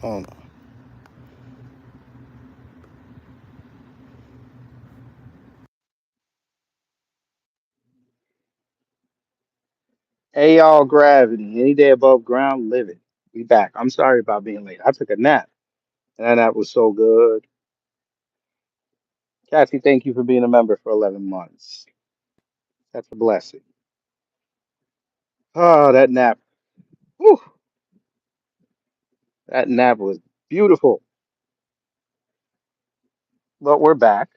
Hold on. Hey y'all, gravity. Any day above ground, live it. We back. I'm sorry about being late. I took a nap, and that nap was so good. Cassie, thank you for being a member for 11 months. That's a blessing. Oh, that nap. Whew, that nap was beautiful. But we're back,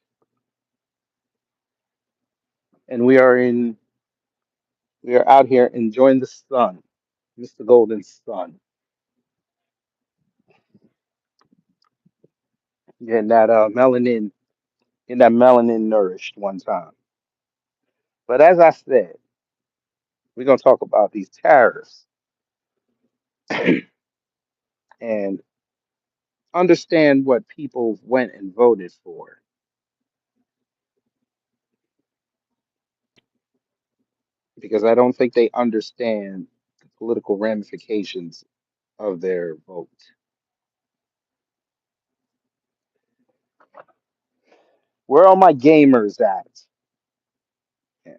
and we are out here enjoying the sun, Mr. Golden Sun, getting that melanin nourished one time. But as I said, we're gonna talk about these tariffs and understand what people went and voted for, because I don't think they understand the political ramifications of their vote. Where are my gamers at? Yeah.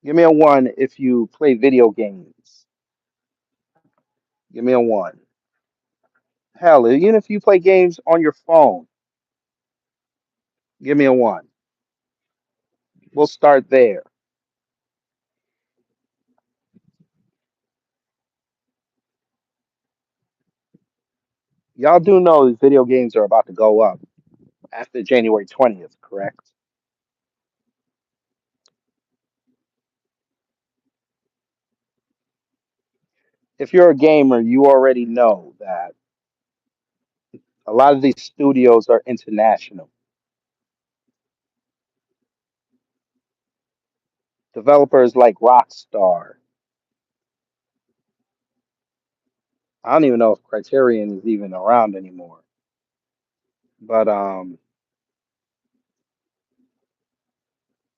Give me a one if you play video games. Give me a one. Hell, even if you play games on your phone, give me a one. We'll start there. Y'all do know these video games are about to go up after January 20th, correct? If you're a gamer, you already know that a lot of these studios are international. Developers like Rockstar. I don't even know if Criterion is even around anymore. But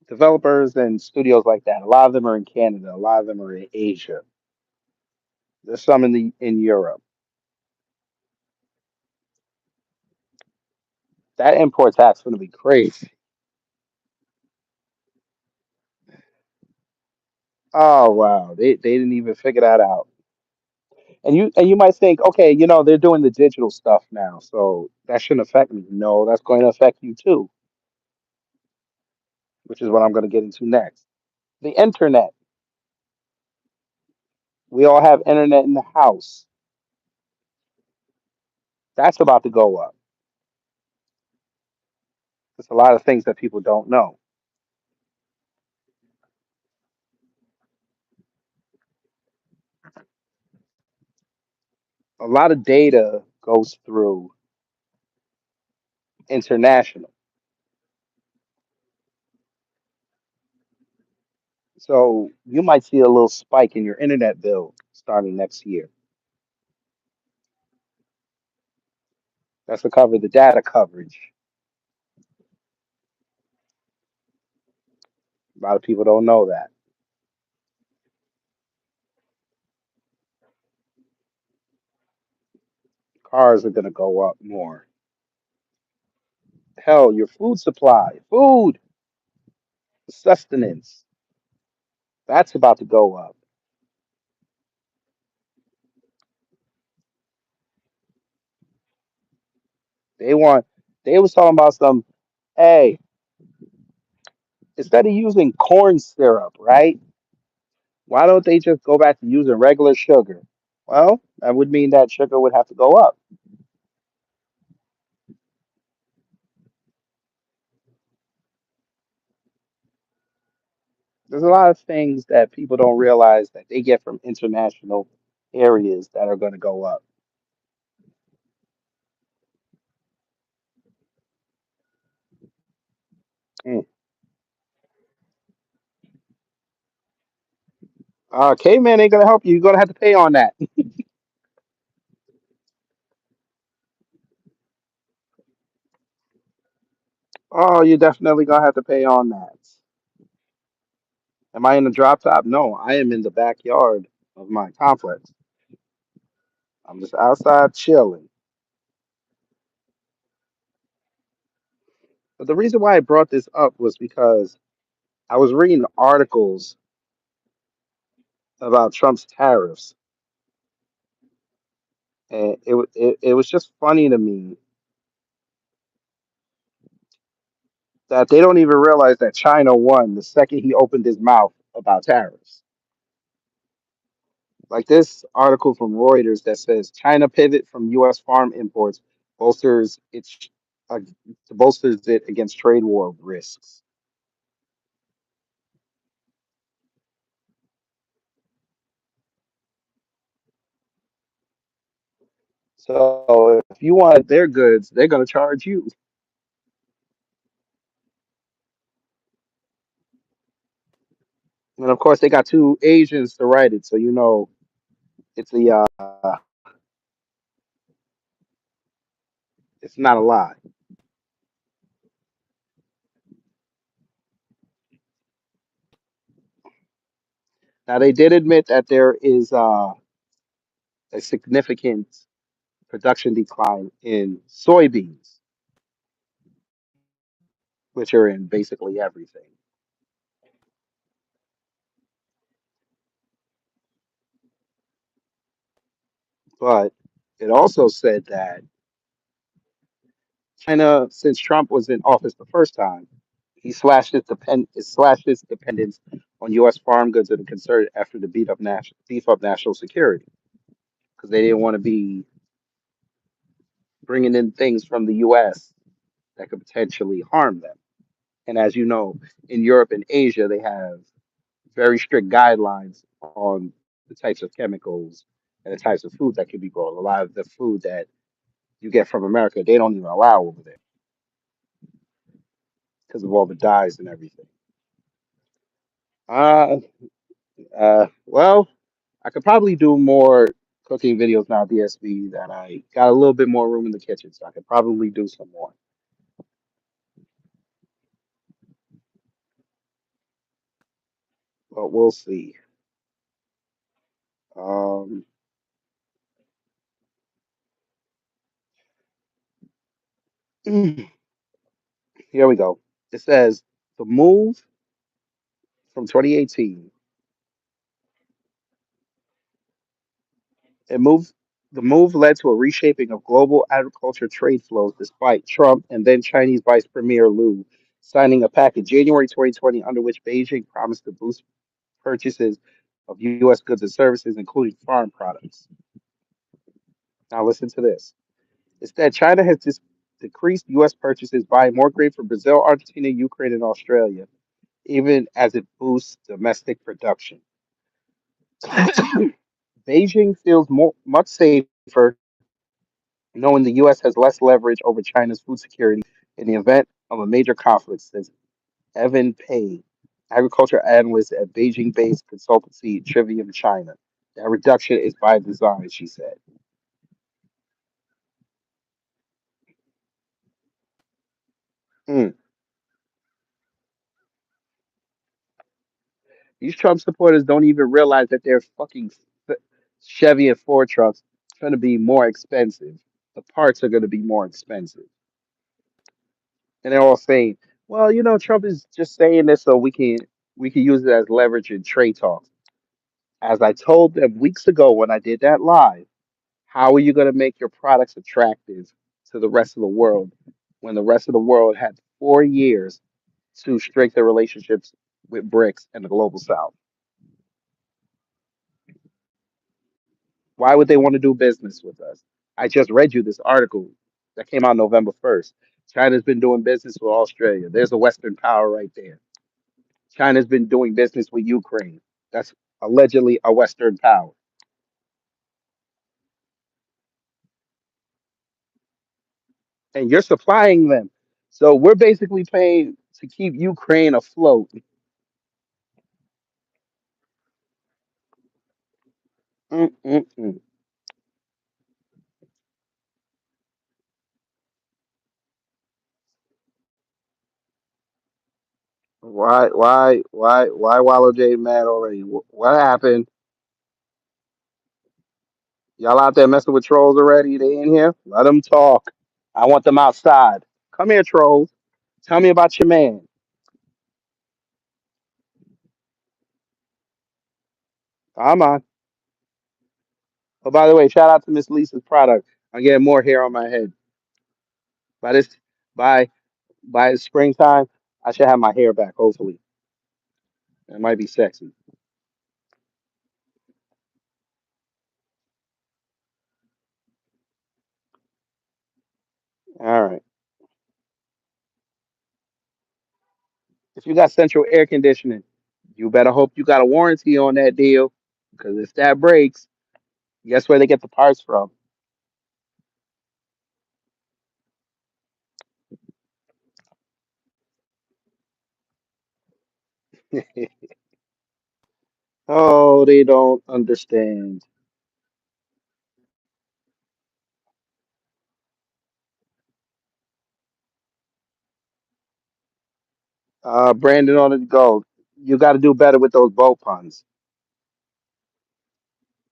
developers and studios like that, a lot of them are in Canada, a lot of them are in Asia. There's some in Europe. That import tax is going to be crazy. Oh wow, they didn't even figure that out. And you might think, okay, they're doing the digital stuff now, so that shouldn't affect me. No, that's going to affect you too, which is what I'm going to get into next. The internet. We all have internet in the house. That's about to go up. There's a lot of things that people don't know. A lot of data goes through international. So you might see a little spike in your internet bill starting next year. That's to cover the data coverage. A lot of people don't know that. Cars are going to go up more. Hell, your food supply, food, sustenance, that's about to go up. They want, they was talking about some, hey, instead of using corn syrup, right? Why don't they just go back to using regular sugar? Well, that would mean that sugar would have to go up. There's a lot of things that people don't realize that they get from international areas that are going to go up. Mm. Caveman ain't going to help you. You're going to have to pay on that. Oh, you're definitely going to have to pay on that. Am I in the drop top? No, I am in the backyard of my complex. I'm just outside chilling. But the reason why I brought this up was because I was reading articles about Trump's tariffs, and it was just funny to me that they don't even realize that China won the second he opened his mouth about tariffs. Like this article from Reuters that says China pivot from U.S. farm imports bolsters its uh, bolsters it against trade war risks. So if you want their goods, they're going to charge you. And of course, they got two Asians to write it, so you know it's it's not a lie. Now they did admit that there is a significant production decline in soybeans, which are in basically everything. But it also said that China, since Trump was in office the first time, he slashed its dependence on U.S. farm goods in a concerted effort to beef up national security because they didn't want to be bringing in things from the U.S. that could potentially harm them. And as you know, in Europe and Asia, they have very strict guidelines on the types of chemicals and the types of food that can be grown. A lot of the food that you get from America, they don't even allow over there because of all the dyes and everything. Uh, well, I could probably do more cooking videos now, DSB, that I got a little bit more room in the kitchen, so I could probably do some more. But we'll see. Um, here we go. It says the move from 2018. It moved. The move led to a reshaping of global agriculture trade flows, despite Trump and then Chinese Vice Premier Liu signing a pact in January 2020 under which Beijing promised to boost purchases of U.S. goods and services, including farm products. Now, listen to this. Instead, China has decreased U.S. purchases, buying more grain from Brazil, Argentina, Ukraine, and Australia, even as it boosts domestic production. Beijing feels much safer knowing the U.S. has less leverage over China's food security in the event of a major conflict, says Evan Pei, agriculture analyst at Beijing based consultancy Trivium China. That reduction is by design, she said. Mm. These Trump supporters don't even realize that their fucking Chevy and Ford trucks going to be more expensive. The parts are going to be more expensive. And they're all saying, well, you know, Trump is just saying this so we can use it as leverage in trade talks. As I told them weeks ago when I did that live, how are you going to make your products attractive to the rest of the world when the rest of the world had 4 years to strengthen relationships with BRICS and the global South? Why would they want to do business with us? I just read you this article that came out November 1st. China's been doing business with Australia. There's a Western power right there. China's been doing business with Ukraine. That's allegedly a Western power. And you're supplying them. So we're basically paying to keep Ukraine afloat. Mm-mm-mm. Why Wallow J mad already? What happened? Y'all out there messing with trolls already? They in here? Let them talk. I want them outside. Come here, trolls. Tell me about your man. Come on. Oh, by the way, shout out to Miss Lisa's product. I'm getting more hair on my head. By this, by by springtime, I should have my hair back. Hopefully, it might be sexy. All right. If you got central air conditioning, you better hope you got a warranty on that deal. Because if that breaks, guess where they get the parts from? Oh, they don't understand. Brandon on the go. You got to do better with those boat puns.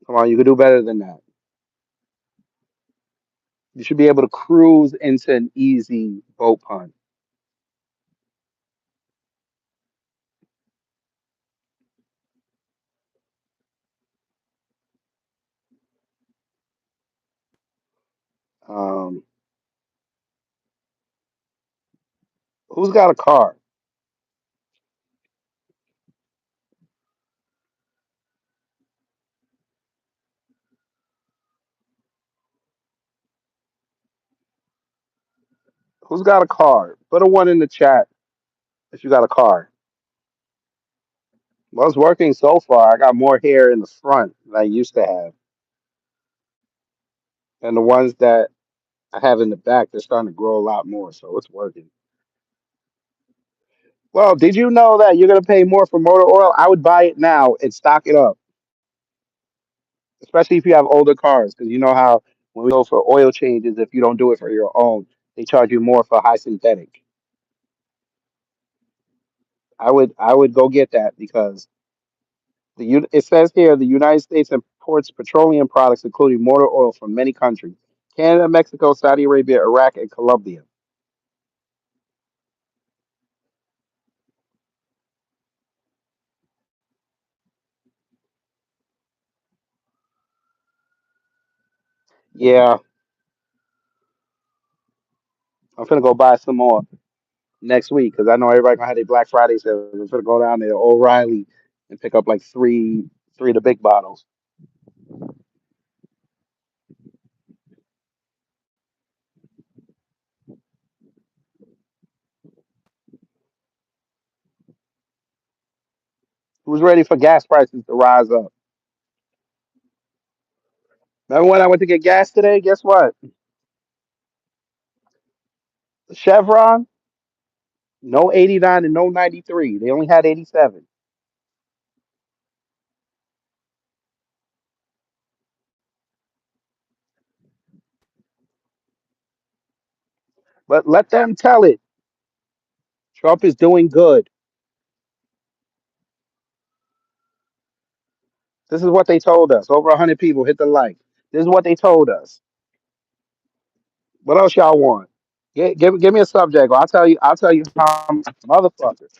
Come on, you can do better than that. You should be able to cruise into an easy boat pun. Um, who's got a car? Who's got a car? Put a one in the chat if you got a car. Well, it's working so far. I got more hair in the front than I used to have, and the ones that I have in the back, they're starting to grow a lot more. So it's working. Well, did you know that you're gonna pay more for motor oil? I would buy it now and stock it up, especially if you have older cars, because you know how when we go for oil changes, if you don't do it for your own, they charge you more for high synthetic. I would go get that because it says here the United States imports petroleum products, including motor oil, from many countries: Canada, Mexico, Saudi Arabia, Iraq, and Colombia. Yeah, I'm gonna go buy some more next week because I know everybody gonna have their Black Friday sale. I'm gonna go down there to O'Reilly and pick up like three of the big bottles. Who's ready for gas prices to rise up? Remember when I went to get gas today? Guess what? The Chevron, no 89 and no 93. They only had 87. But let them tell it. Trump is doing good. This is what they told us. Over 100 people hit the like. This is what they told us. What else y'all want? Give me a subject. Or I'll tell you. I'll tell you how motherfuckers.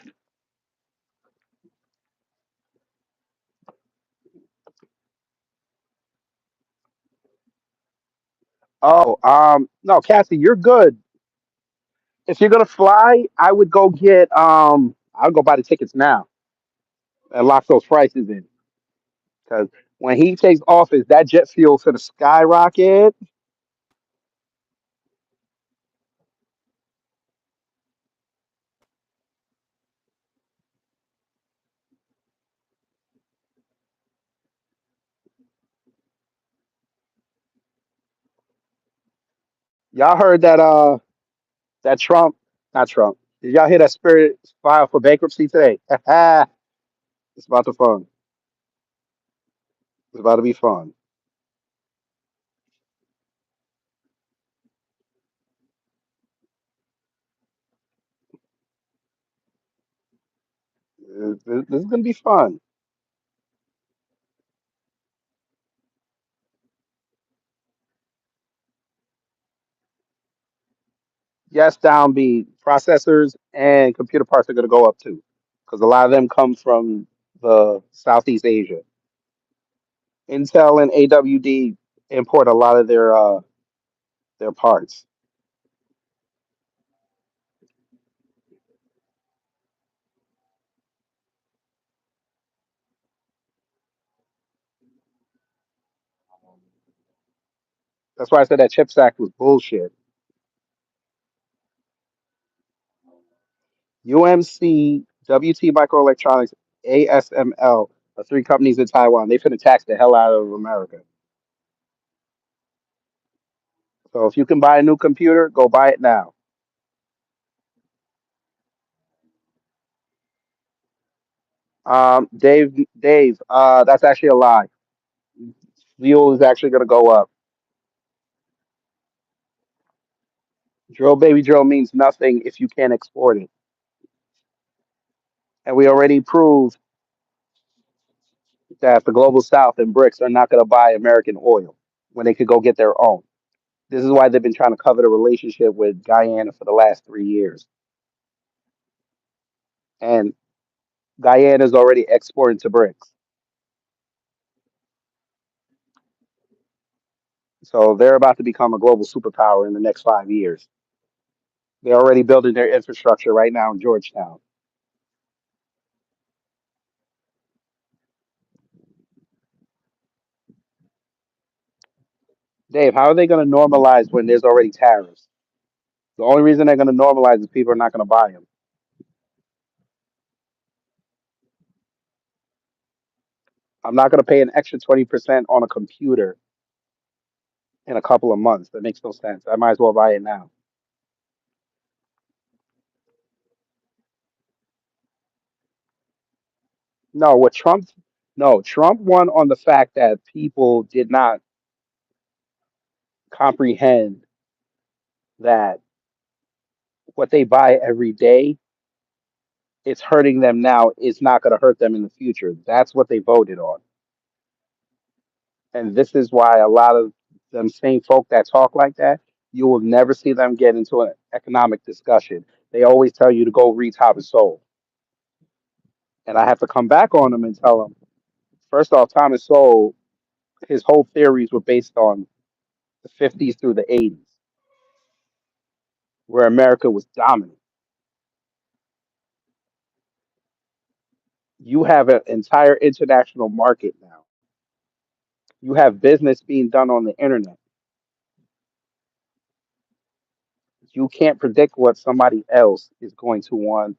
Oh, no, Cassie, you're good. If you're gonna fly, I would go get I'll go buy the tickets now and lock those prices in. Because when he takes office, that jet fuel's gonna skyrocket. Y'all heard that Trump, not Trump. Did y'all hear that Spirit filed for bankruptcy today? It's about to fun. It's about to be fun. This is gonna be fun. Yes, downbeat processors and computer parts are going to go up too, because a lot of them come from the Southeast Asia. Intel and AWD import a lot of their parts. That's why I said that CHIPS Act was bullshit. UMC, WT Microelectronics, ASML are three companies in Taiwan. They finna tax the hell out of America. So if you can buy a new computer, go buy it now. Dave, that's actually a lie. Fuel is actually going to go up. Drill baby drill means nothing if you can't export it. And we already proved that the global south and BRICS are not going to buy American oil when they could go get their own. This is why they've been trying to cover the relationship with Guyana for the last 3 years. And Guyana is already exporting to BRICS. So they're about to become a global superpower in the next 5 years. They're already building their infrastructure right now in Georgetown. Dave, how are they going to normalize when there's already tariffs? The only reason they're going to normalize is people are not going to buy them. I'm not going to pay an extra 20% on a computer in a couple of months. That makes no sense. I might as well buy it now. No, what Trump, no, Trump won on the fact that people did not comprehend that what they buy every day, it's hurting them now. It's not going to hurt them in the future. That's what they voted on. And this is why a lot of them same folk that talk like that, you will never see them get into an economic discussion. They always tell you to go read Thomas Sowell. And I have to come back on them and tell them, first off, Thomas Sowell, his whole theories were based on the 50s through the 80s, where America was dominant. You have an entire international market now. You have business being done on the internet. You can't predict what somebody else is going to want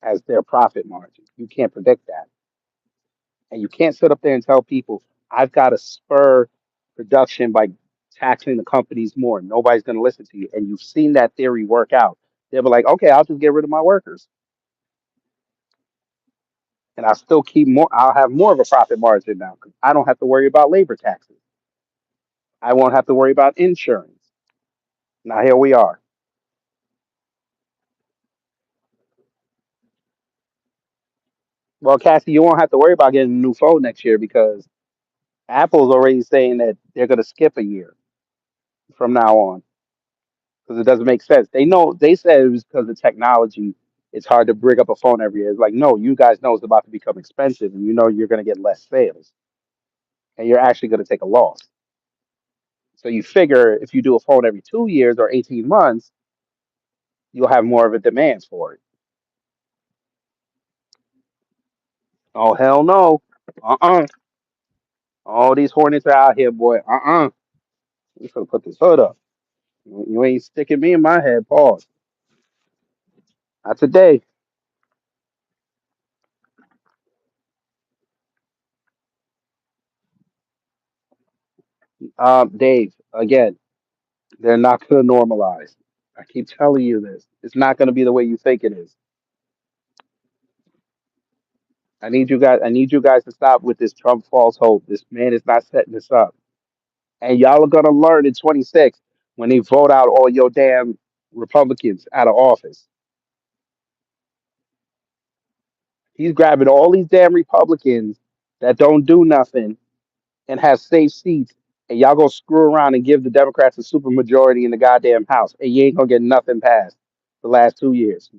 as their profit margin. You can't predict that. And you can't sit up there and tell people, I've got to spur production by taxing the companies more. Nobody's going to listen to you. And you've seen that theory work out. They'll be like, okay, I'll just get rid of my workers and I'll still keep more. I'll have more of a profit margin now because I don't have to worry about labor taxes. I won't have to worry about insurance. Now here we are. Well, Cassie, you won't have to worry about getting a new phone next year because Apple's already saying that they're going to skip a year from now on because it doesn't make sense. They know they said it was because of technology. It's hard to bring up a phone every year. It's like, no, you guys know it's about to become expensive, and you know you're going to get less sales, and you're actually going to take a loss. So you figure if you do a phone every 2 years or 18 months, you'll have more of a demand for it. Oh hell no. Uh-uh. All these hornets are out here, boy. Uh-uh. You gonna put this hood up. You ain't sticking me in my head. Pause. Not today. Dave, again, they're not gonna normalize. I keep telling you this. It's not gonna be the way you think it is. I need you guys to stop with this Trump false hope. This man is not setting this up. And y'all are gonna learn in 26 when they vote out all your damn Republicans out of office. He's grabbing all these damn Republicans that don't do nothing and have safe seats. and y'all gonna screw around and give the Democrats a supermajority in the goddamn House, and you ain't gonna get nothing passed the last 2 years.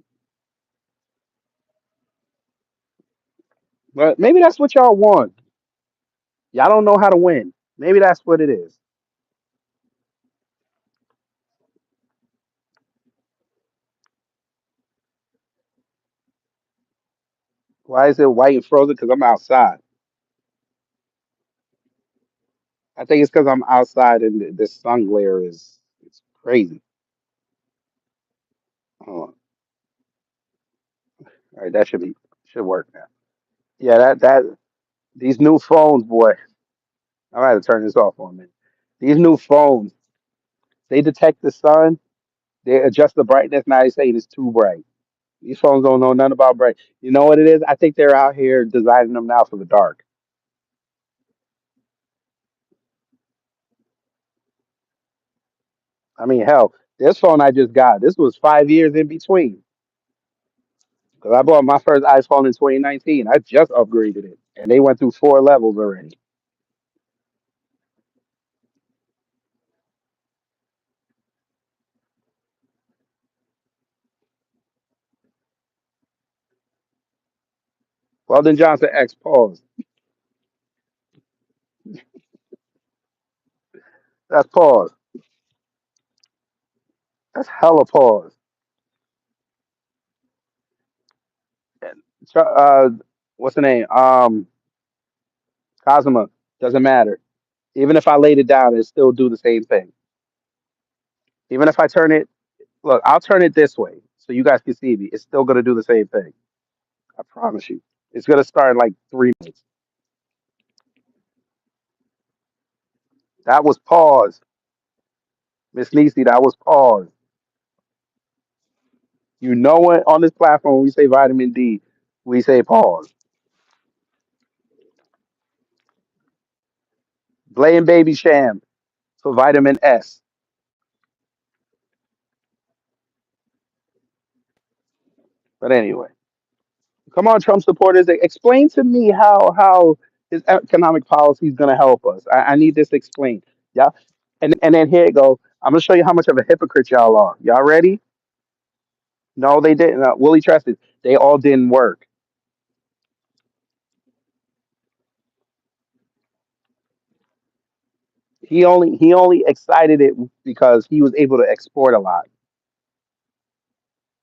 But maybe that's what y'all want. Y'all don't know how to win. Maybe that's what it is. Why is it white and frozen? Because I'm outside. I think it's because I'm outside and the sun glare is it's crazy. Hold on. All right, that should work now. Yeah, that these new phones, boy. I might have to turn this off for a minute. These new phones, they detect the sun, they adjust the brightness. Now they saying it's too bright. These phones don't know nothing about bright. You know what it is? I think they're out here designing them now for the dark. I mean, hell, this phone I just got, this was 5 years in between. Because I bought my first iPhone in 2019. I just upgraded it. And they went through 4 levels already. Weldon Johnson X pause. That's pause. That's hella pause. And, what's the name? Cosma. Doesn't matter. Even if I laid it down, it still do the same thing. Even if I turn it, look, I'll turn it this way so you guys can see me. It's still gonna do the same thing. I promise you. It's gonna start in like 3 minutes. That was pause. Miss Nisi, that was pause. You know what? On this platform, when we say vitamin D, we say pause. Blame Baby Sham for vitamin S. But anyway, come on, Trump supporters, explain to me how his economic policy is going to help us. I need this explained. Yeah, and then here it go. I'm gonna show you how much of a hypocrite y'all are. Y'all ready? No, they didn't. Willie trusted. They all didn't work. He only excited it because he was able to export a lot.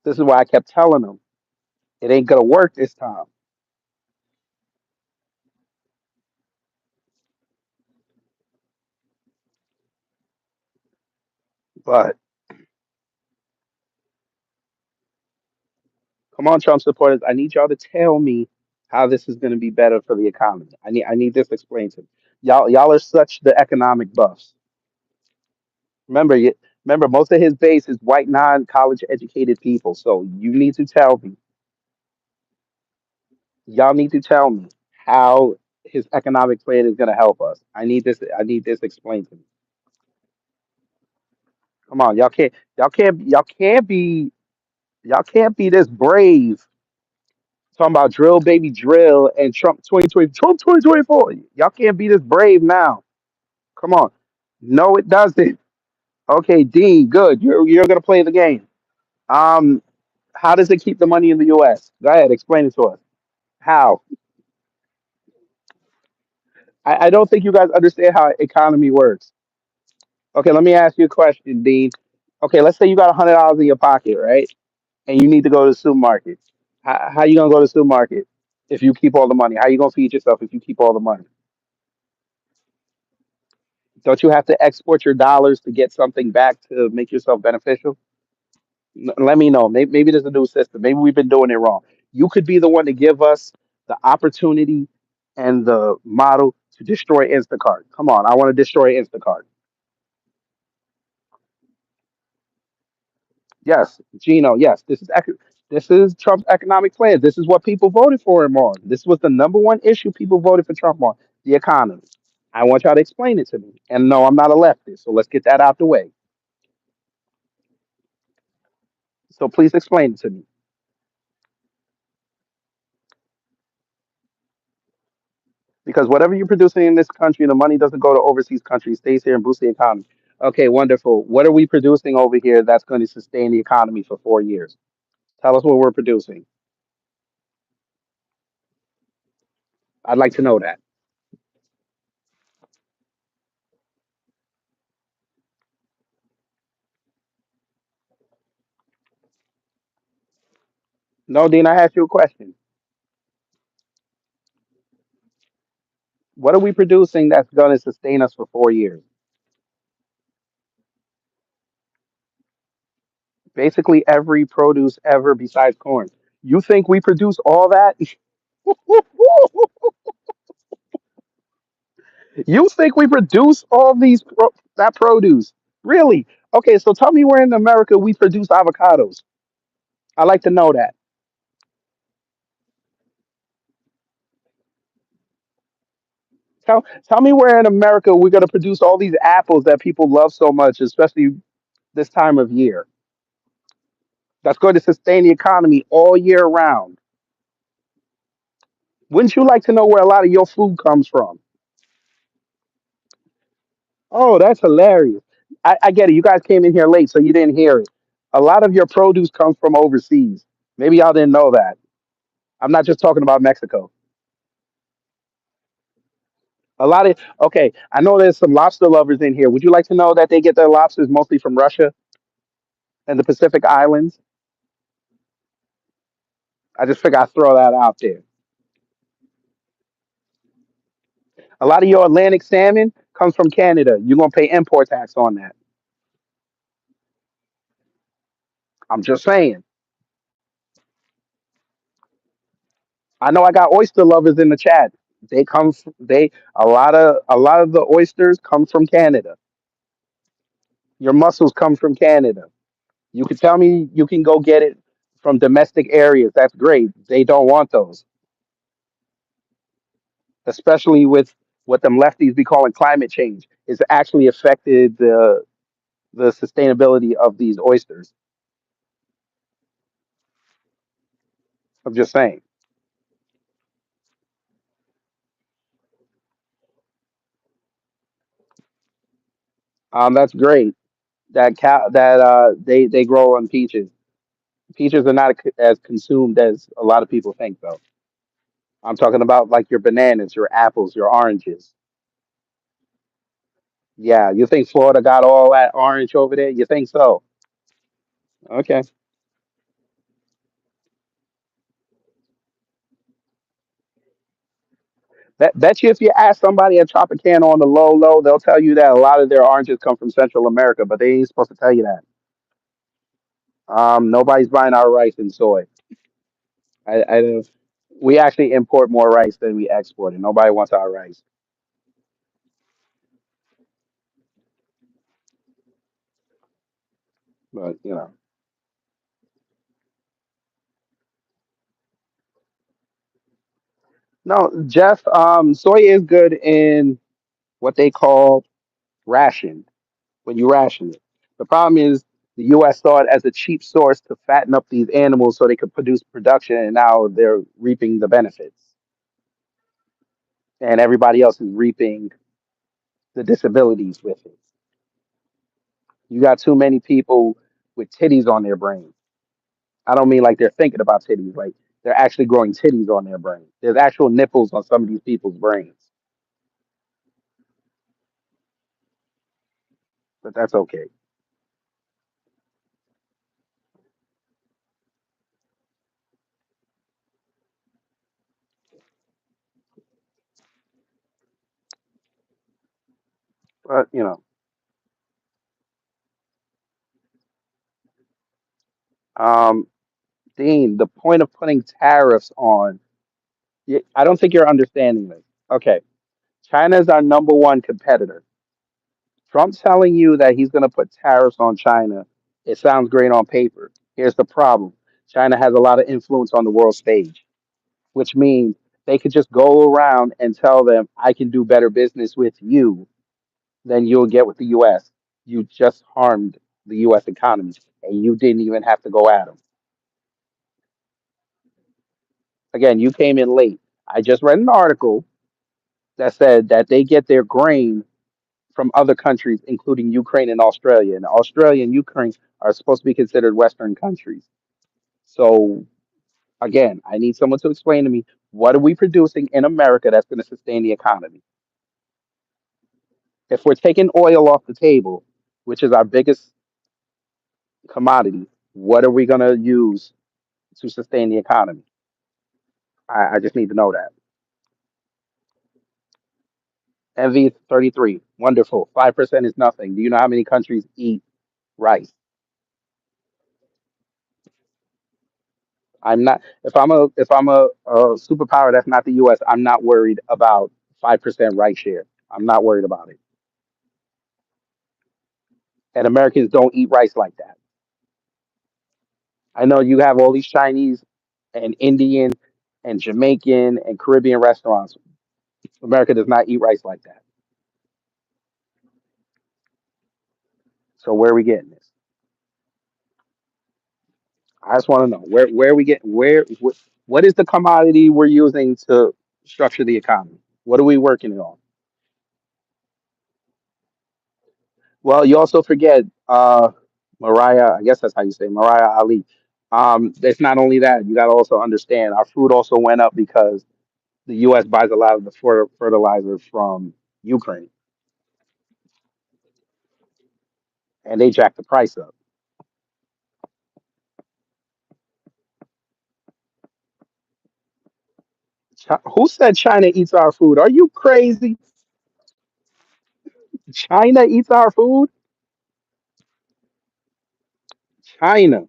This is why I kept telling him it ain't gonna work this time. But come on, Trump supporters, I need y'all to tell me how this is gonna be better for the economy. I need this explained to me. Y'all are such the economic buffs. Remember, remember most of his base is white, non-college educated people. So you need to tell me. Y'all need to tell me how his economic plan is gonna help us. I need this. I need this explained to me. Come on, y'all can't be this brave talking about drill baby drill and Trump 2020 Trump 2024. Y'all can't be this brave now. Come on. No, it doesn't. Okay, Dean, good. You're gonna play the game. Um, how does it keep the money in the US? Go ahead, explain it to us. How? I don't think you guys understand how economy works. Okay, let me ask you a question, Dean. Okay, let's say you got $100 in your pocket, right? And you need to go to the supermarket. How you gonna go to the supermarket if you keep all the money? How you gonna feed yourself if you keep all the money? Don't you have to export your dollars to get something back to make yourself beneficial? Let me know. Maybe there's a new system. Maybe we've been doing it wrong. You could be the one to give us the opportunity and the model to destroy Instacart. Come on, I want to destroy Instacart. Yes, Gino. Yes, this is Trump's economic plan. This is what people voted for him on. This was the number one issue people voted for Trump on: the economy. I want y'all to explain it to me. And no, I'm not a leftist, so let's get that out the way. So please explain it to me. Because whatever you're producing in this country, the money doesn't go to overseas countries, stays here and boosts the economy. Okay, wonderful. What are we producing over here that's going to sustain the economy for 4 years? Tell us what we're producing. I'd like to know that. No, Dean, I asked you a question. What are we producing that's going to sustain us for 4 years? Basically, every produce ever besides corn. You think we produce all that? You think we produce all that produce? Really? Okay, so tell me where in America we produce avocados. I like to know that. Tell me where in America we're going to produce all these apples that people love so much, especially this time of year. That's going to sustain the economy all year round. Wouldn't you like to know where a lot of your food comes from? Oh, that's hilarious. I get it. You guys came in here late, so you didn't hear it. A lot of your produce comes from overseas. Maybe y'all didn't know that. I'm not just talking about Mexico. A lot of, okay, I know there's some lobster lovers in here. Would you like to know that they get their lobsters mostly from Russia and the Pacific Islands? I just figure I'd throw that out there. A lot of your Atlantic salmon comes from Canada. You're going to pay import tax on that. I'm just saying. I know I got oyster lovers in the chat. They a lot of the oysters come from Canada. Your mussels come from Canada. You can tell me you can go get it from domestic areas. That's great. They don't want those, especially with what them lefties be calling climate change. It's actually affected the sustainability of these oysters. I'm just saying. That's great. They grow on peaches. Peaches are not as consumed as a lot of people think, though. I'm talking about like your bananas, your apples, your oranges. Yeah, you think Florida got all that orange over there? You think so? Okay. Bet you if you ask somebody at Tropicana on the low, they'll tell you that a lot of their oranges come from Central America, but they ain't supposed to tell you that. Nobody's buying our rice and soy. I don't. We actually import more rice than we export, and nobody wants our rice. But no, Jeff. Soy is good in what they call ration when you ration it. The problem is the U.S. saw it as a cheap source to fatten up these animals so they could produce production, and now they're reaping the benefits, and everybody else is reaping the disabilities with it. You got too many people with titties on their brain. I don't mean like they're thinking about titties, like they're actually growing titties on their brain. There's actual nipples on some of these people's brains, but that's okay. But um, Dean, the point of putting tariffs on, I don't think you're understanding this. Okay, China is our number one competitor. Trump telling you that he's going to put tariffs on China, it sounds great on paper. Here's the problem: China has a lot of influence on the world stage, which means they could just go around and tell them, I can do better business with you than you'll get with the US. You just harmed the US economy and you didn't even have to go at them. Again, you came in late. I just read an article that said that they get their grain from other countries, including Ukraine and Australia. And Australia and Ukraine are supposed to be considered Western countries. So again, I need someone to explain to me what are we producing in America that's going to sustain the economy. If we're taking oil off the table, which is our biggest commodity, what are we going to use to sustain the economy? I just need to know that. MV33, wonderful. 5% is nothing. Do you know how many countries eat rice? I'm not. If I'm a superpower that's not the U.S., I'm not worried about 5% rice share. I'm not worried about it. And Americans don't eat rice like that. I know you have all these Chinese and Indian and Jamaican and Caribbean restaurants. America does not eat rice like that. So where are we getting this? I just want to know where are we getting what is the commodity we're using to structure the economy? What are we working on? Well, you also forget Mariah. I guess that's how you say Mariah Ali. It's not only that. You got to also understand our food also went up because the U.S. buys a lot of the fertilizer from Ukraine, and they jack the price up. Who said China eats our food? Are you crazy? China eats our food? China.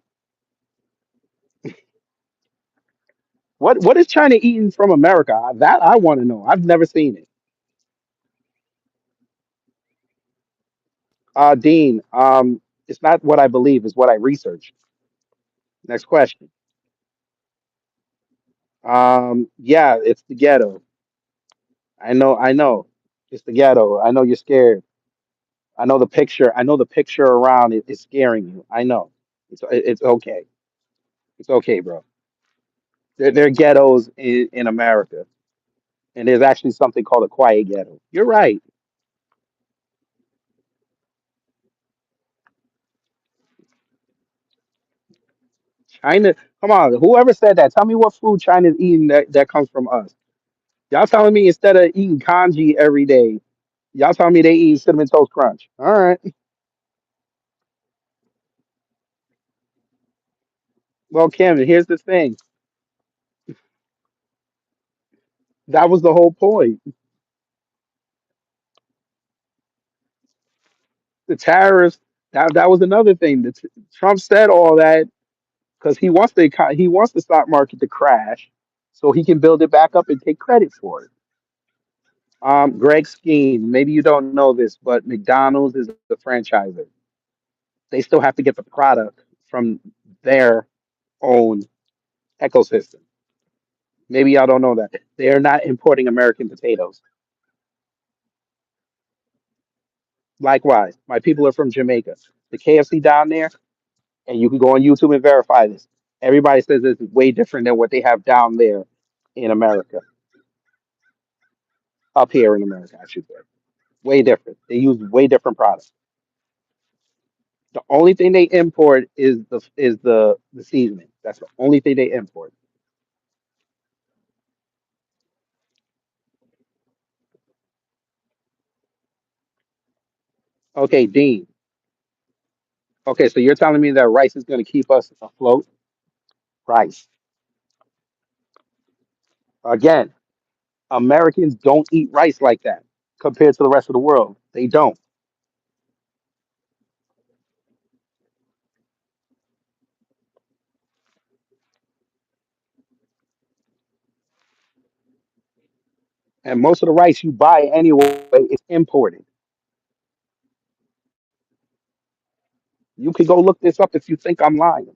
What is China eating from America? That I want to know. I've never seen it. Dean, it's not what I believe, it's what I research. Next question. Yeah, it's the ghetto. I know. It's the ghetto. I know you're scared. I know the picture. I know the picture around it is scaring you. I know. It's okay. It's okay, bro. There are ghettos in America, and there's actually something called a quiet ghetto. You're right. China, come on. Whoever said that, tell me what food China's eating that comes from us. Y'all telling me instead of eating congee every day, y'all telling me they eat cinnamon toast crunch. All right. Well, Kim, here's the thing. That was the whole point. The tariffs. That was another thing. Trump said all that because he wants the stock market to crash so he can build it back up and take credit for it. Greg Skeen, maybe you don't know this, but McDonald's is the franchisor. They still have to get the product from their own ecosystem. Maybe y'all don't know that. They are not importing American potatoes. Likewise, my people are from Jamaica. The KFC down there, and you can go on YouTube and verify this. Everybody says this is way different than what they have down there in America, up here in America, I should say. Way different. They use way different products. The only thing they import is the seasoning. That's the only thing they import. Okay, Dean. Okay, so you're telling me that rice is going to keep us afloat? Rice. Again, Americans don't eat rice like that compared to the rest of the world. They don't. And most of the rice you buy anyway is imported. You can go look this up if you think I'm lying.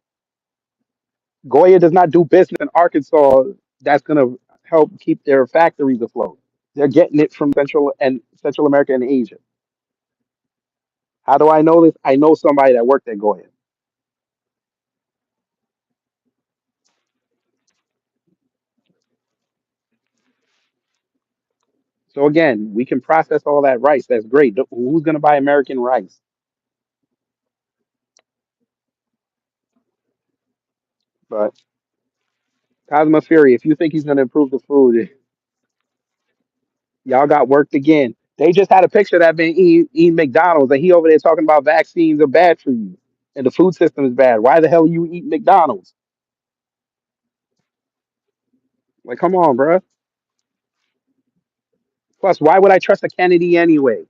Goya does not do business in Arkansas that's going to help keep their factories afloat. They're getting it from Central America and Asia. How do I know this? I know somebody that worked at Goya. So again, we can process all that rice. That's great. Who's going to buy American rice? But Cosmo Fury, if you think he's going to improve the food, y'all got worked again. They just had a picture of that been eating McDonald's, and he over there talking about vaccines are bad for you, and the food system is bad. Why the hell you eat McDonald's? Like, come on, bro. Plus, why would I trust a Kennedy anyway?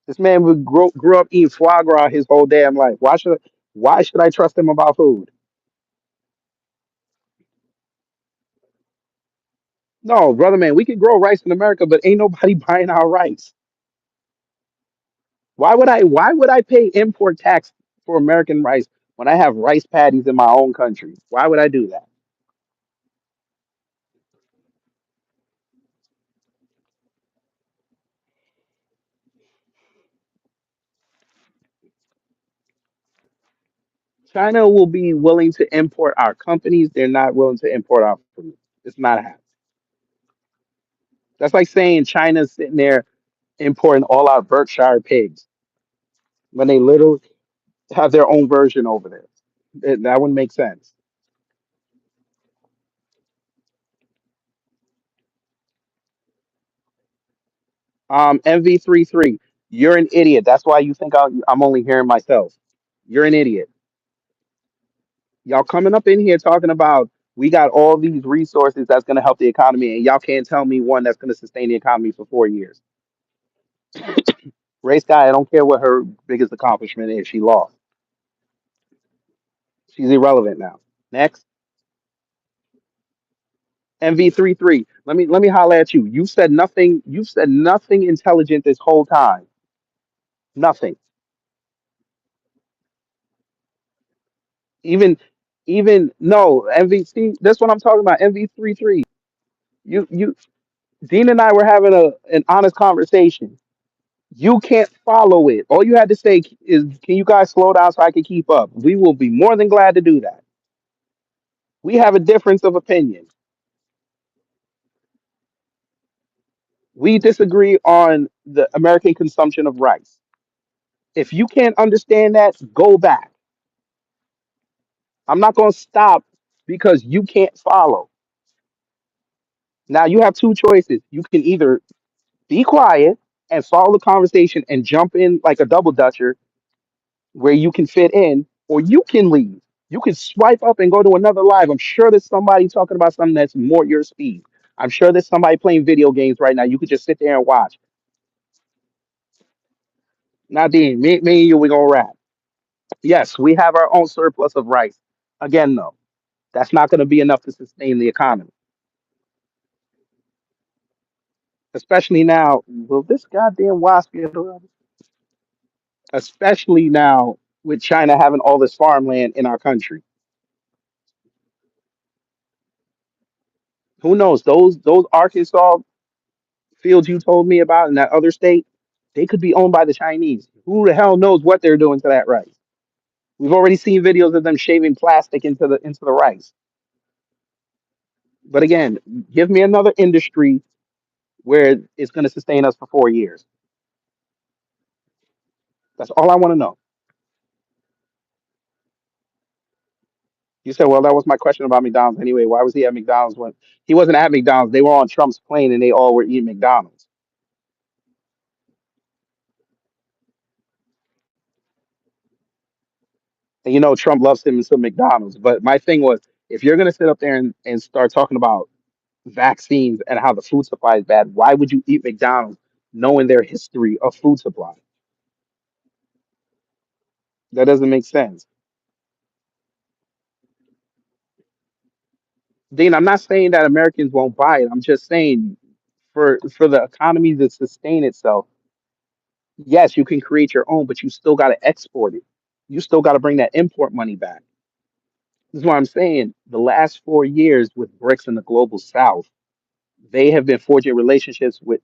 This man grew up eating foie gras his whole damn life. Why should I trust him about food? No, brother, man, we can grow rice in America, but ain't nobody buying our rice. Why would I pay import tax for American rice when I have rice paddies in my own country? Why would I do that? China will be willing to import our companies. They're not willing to import our food. It's not happening. That's like saying China's sitting there importing all our Berkshire pigs when they literally have their own version over there. That wouldn't make sense. MV33, you're an idiot. That's why you think I'm only hearing myself. You're an idiot. Y'all coming up in here talking about we got all these resources that's going to help the economy, and y'all can't tell me one that's going to sustain the economy for 4 years. Race guy, I don't care what her biggest accomplishment is. She lost. She's irrelevant now. Next, MV33. Let me holler at you. You said nothing. You said nothing intelligent this whole time. Nothing. Even even no MVC. That's what I'm talking about. MV33. You Dean and I were having an honest conversation. You can't follow it. All you had to say is, "Can you guys slow down so I can keep up?" We will be more than glad to do that. We have a difference of opinion. We disagree on the American consumption of rice. If you can't understand that, go back. I'm not going to stop because you can't follow. Now you have two choices. You can either be quiet and follow the conversation and jump in like a double dutcher where you can fit in, or you can leave. You can swipe up and go to another live. I'm sure there's somebody talking about something that's more your speed. I'm sure there's somebody playing video games right now. You could just sit there and watch. Nadine, me and you, we're gonna wrap. Yes, we have our own surplus of rice. Again, though, that's not going to be enough to sustain the economy, especially now. Will this goddamn wasp get around? Especially now with China having all this farmland in our country. Who knows? Those Arkansas fields you told me about in that other state, they could be owned by the Chinese. Who the hell knows what they're doing to that rice? We've already seen videos of them shaving plastic into the rice. But again, give me another industry where it's going to sustain us for 4 years. That's all I want to know. You said, well, that was my question about McDonald's anyway. Why was he at McDonald's when he wasn't at McDonald's? They were on Trump's plane and they all were eating McDonald's. And Trump loves him some McDonald's. But my thing was, if you're going to sit up there and start talking about vaccines and how the food supply is bad, why would you eat McDonald's knowing their history of food supply? That doesn't make sense. Dean, I'm not saying that Americans won't buy it. I'm just saying for the economy to sustain itself, yes, you can create your own, but you still got to export it. You still got to bring that import money back. This is what I'm saying. The last 4 years with BRICS in the global south, they have been forging relationships with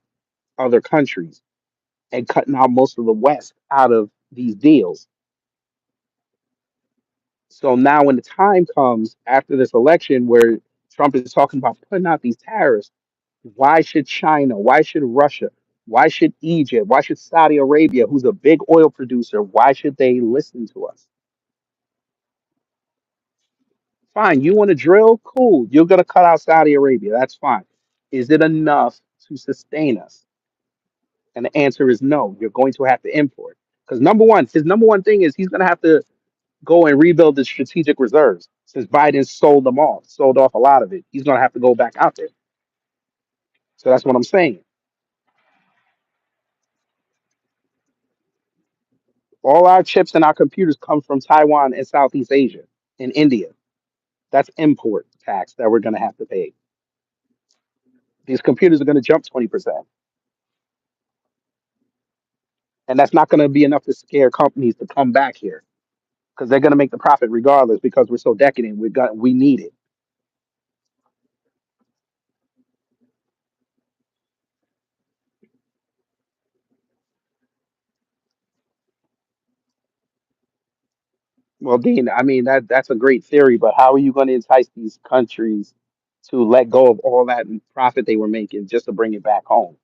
other countries and cutting out most of the West out of these deals. So now, when the time comes after this election where Trump is talking about putting out these tariffs, Why should China? Why should Russia? Why should Egypt? Why should Saudi Arabia, who's a big oil producer, why should they listen to us? Fine, you want to drill? Cool. You're going to cut out Saudi Arabia. That's fine. Is it enough to sustain us? And the answer is no. You're going to have to import. Because number one, his number one thing is he's going to have to go and rebuild the strategic reserves. Since Biden sold them off, sold off a lot of it, he's going to have to go back out there. So that's what I'm saying. All our chips and our computers come from Taiwan and Southeast Asia and India. That's import tax that we're going to have to pay. These computers are going to jump 20%. And that's not going to be enough to scare companies to come back here because they're going to make the profit regardless because we're so decadent. We need it. Well, Dean, I mean that's a great theory, but how are you going to entice these countries to let go of all that profit they were making just to bring it back home?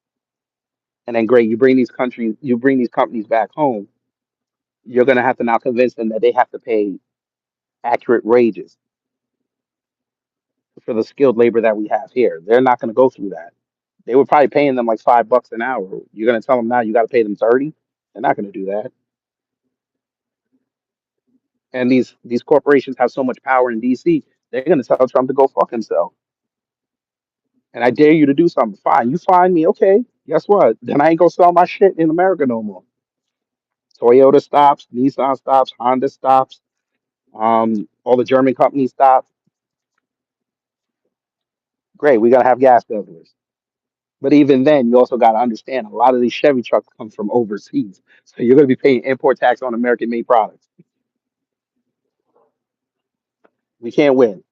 And then, great, you bring these companies back home. You're going to have to now convince them that they have to pay accurate wages for the skilled labor that we have here. They're not going to go through that. They were probably paying them like $5 an hour. You're going to tell them now you got to pay them 30. They're not going to do that. And these corporations have so much power in DC. They're going to tell Trump to go fuck himself. And I dare you to do something. Fine, you find me. Okay, guess what? Then I ain't gonna sell my shit in America no more. Toyota stops, Nissan stops, Honda stops. All the German companies stop. Great, we gotta have gas guzzlers. But even then, you also gotta understand a lot of these Chevy trucks come from overseas, so you're gonna be paying import tax on American-made products. We can't win.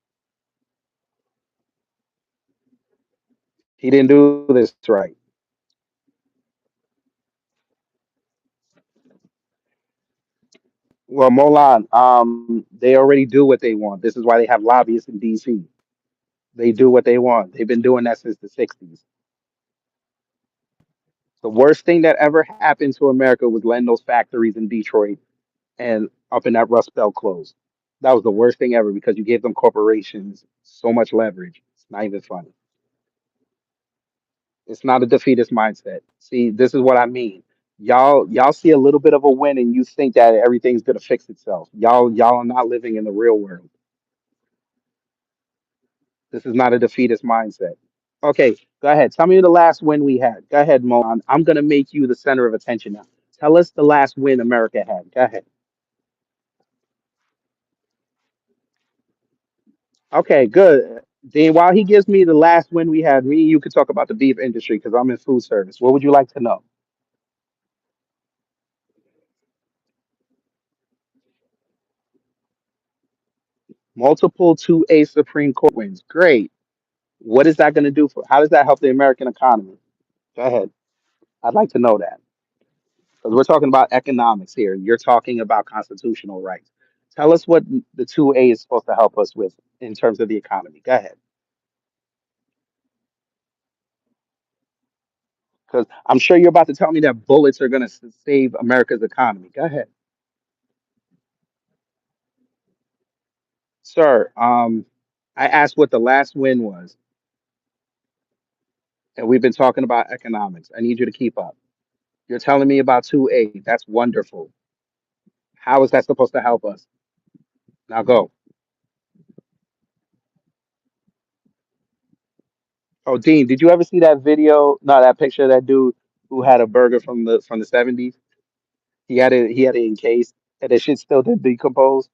He didn't do this right. Well, Molan, they already do what they want. This is why they have lobbyists in DC. They do what they want. They've been doing that since the '60s. The worst thing that ever happened to America was letting those factories in Detroit and up in that Rust Belt close. That was the worst thing ever because you gave them corporations so much leverage. It's not even funny. It's not a defeatist mindset. See, this is what I mean. Y'all see a little bit of a win and you think that everything's gonna fix itself. Y'all are not living in the real world. This is not a defeatist mindset. Okay, go ahead. Tell me the last win we had. Go ahead, Moan. I'm gonna make you the center of attention now. Tell us the last win America had. Go ahead. Okay, good. Dean, while he gives me the last win we had, me and you could talk about the beef industry because I'm in food service. What would you like to know? Multiple 2A Supreme Court wins. Great. What is that going to do for? How does that help the American economy? Go ahead. I'd like to know that because we're talking about economics here. You're talking about constitutional rights. Tell us what the 2A is supposed to help us with in terms of the economy. Go ahead. Because I'm sure you're about to tell me that bullets are going to save America's economy. Go ahead. Sir, I asked what the last win was, and we've been talking about economics. I need you to keep up. You're telling me about 2A. That's wonderful. How is that supposed to help us? Now go. Oh, Dean, did you ever see that video? No, that picture of that dude who had a burger from the '70s. He had it encased, and the shit still didn't decompose.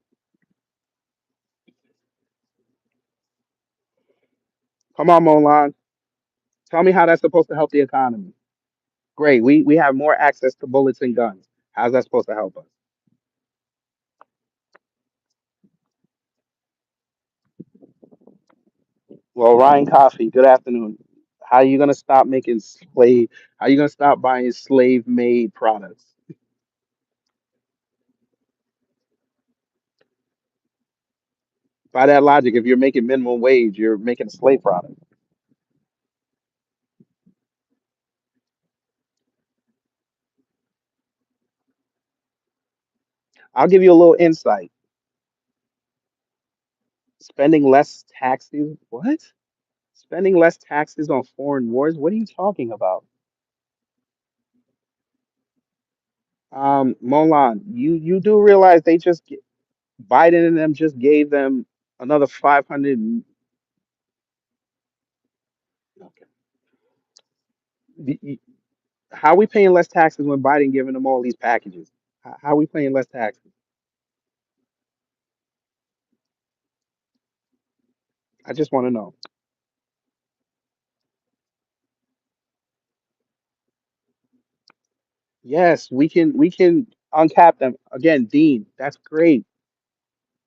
Come on, Molan. Tell me how that's supposed to help the economy. Great. We have more access to bullets and guns. How's that supposed to help us? Well, Ryan Coffee, good afternoon. How are you gonna stop making slave? How are you gonna stop buying slave-made products? By that logic, if you're making minimum wage, you're making a slave product. I'll give you a little insight. Spending less taxes. What? Spending less taxes on foreign wars? What are you talking about? Molan, you do realize Biden and them just gave them another 500. Okay. How are we paying less taxes when Biden giving them all these packages? How are we paying less taxes? I just want to know. Yes, we can uncap them. Again, Dean, that's great.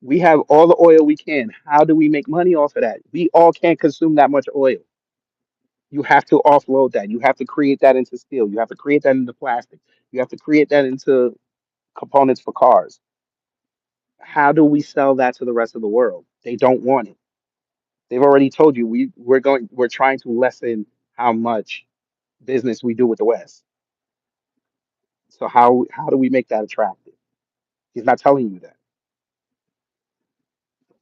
We have all the oil we can. How do we make money off of that? We all can't consume that much oil. You have to offload that. You have to create that into steel. You have to create that into plastic. You have to create that into components for cars. How do we sell that to the rest of the world? They don't want it. They've already told you we're trying to lessen how much business we do with the West. So how do we make that attractive? He's not telling you that.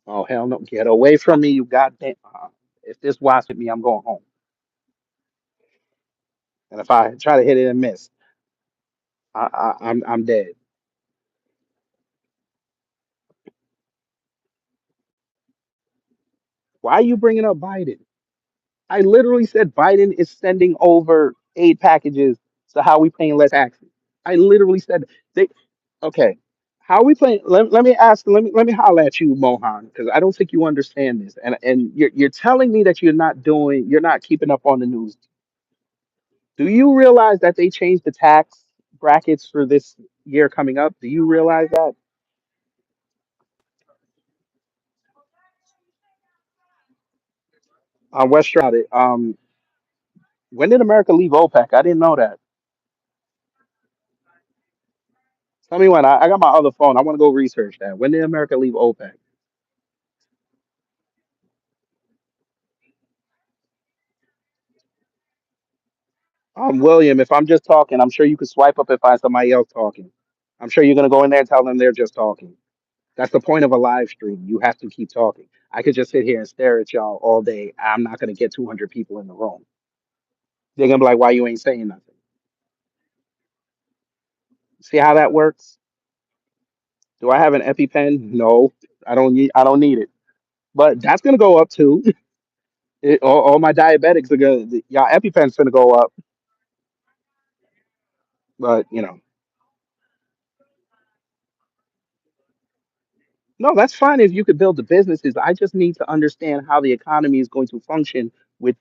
Oh hell no! Get away from me, you goddamn! If this watch with me, I'm going home. And if I try to hit it and miss, I'm dead. Why are you bringing up Biden? I literally said Biden is sending over aid packages. So how are we paying less taxes? I literally said they. Okay, how are we playing? Let me ask. Let me holler at you, Mohan, because I don't think you understand this. And you're telling me that you're not keeping up on the news. Do you realize that they changed the tax brackets for this year coming up? Do you realize that? West Stroudt, when did America leave OPEC? I didn't know that. Tell me when. I got my other phone. I want to go research that. When did America leave OPEC? William, if I'm just talking, I'm sure you could swipe up and find somebody else talking. I'm sure you're gonna go in there and tell them they're just talking. That's the point of a live stream. You have to keep talking. I could just sit here and stare at y'all all day. I'm not gonna get 200 people in the room. They're gonna be like, "Why you ain't saying nothing?" See how that works? Do I have an EpiPen? No, I don't need. I don't need it. But that's gonna go up too. All my diabetics are gonna. Y'all EpiPen's gonna go up. But no, that's fine if you could build the businesses. I just need to understand how the economy is going to function with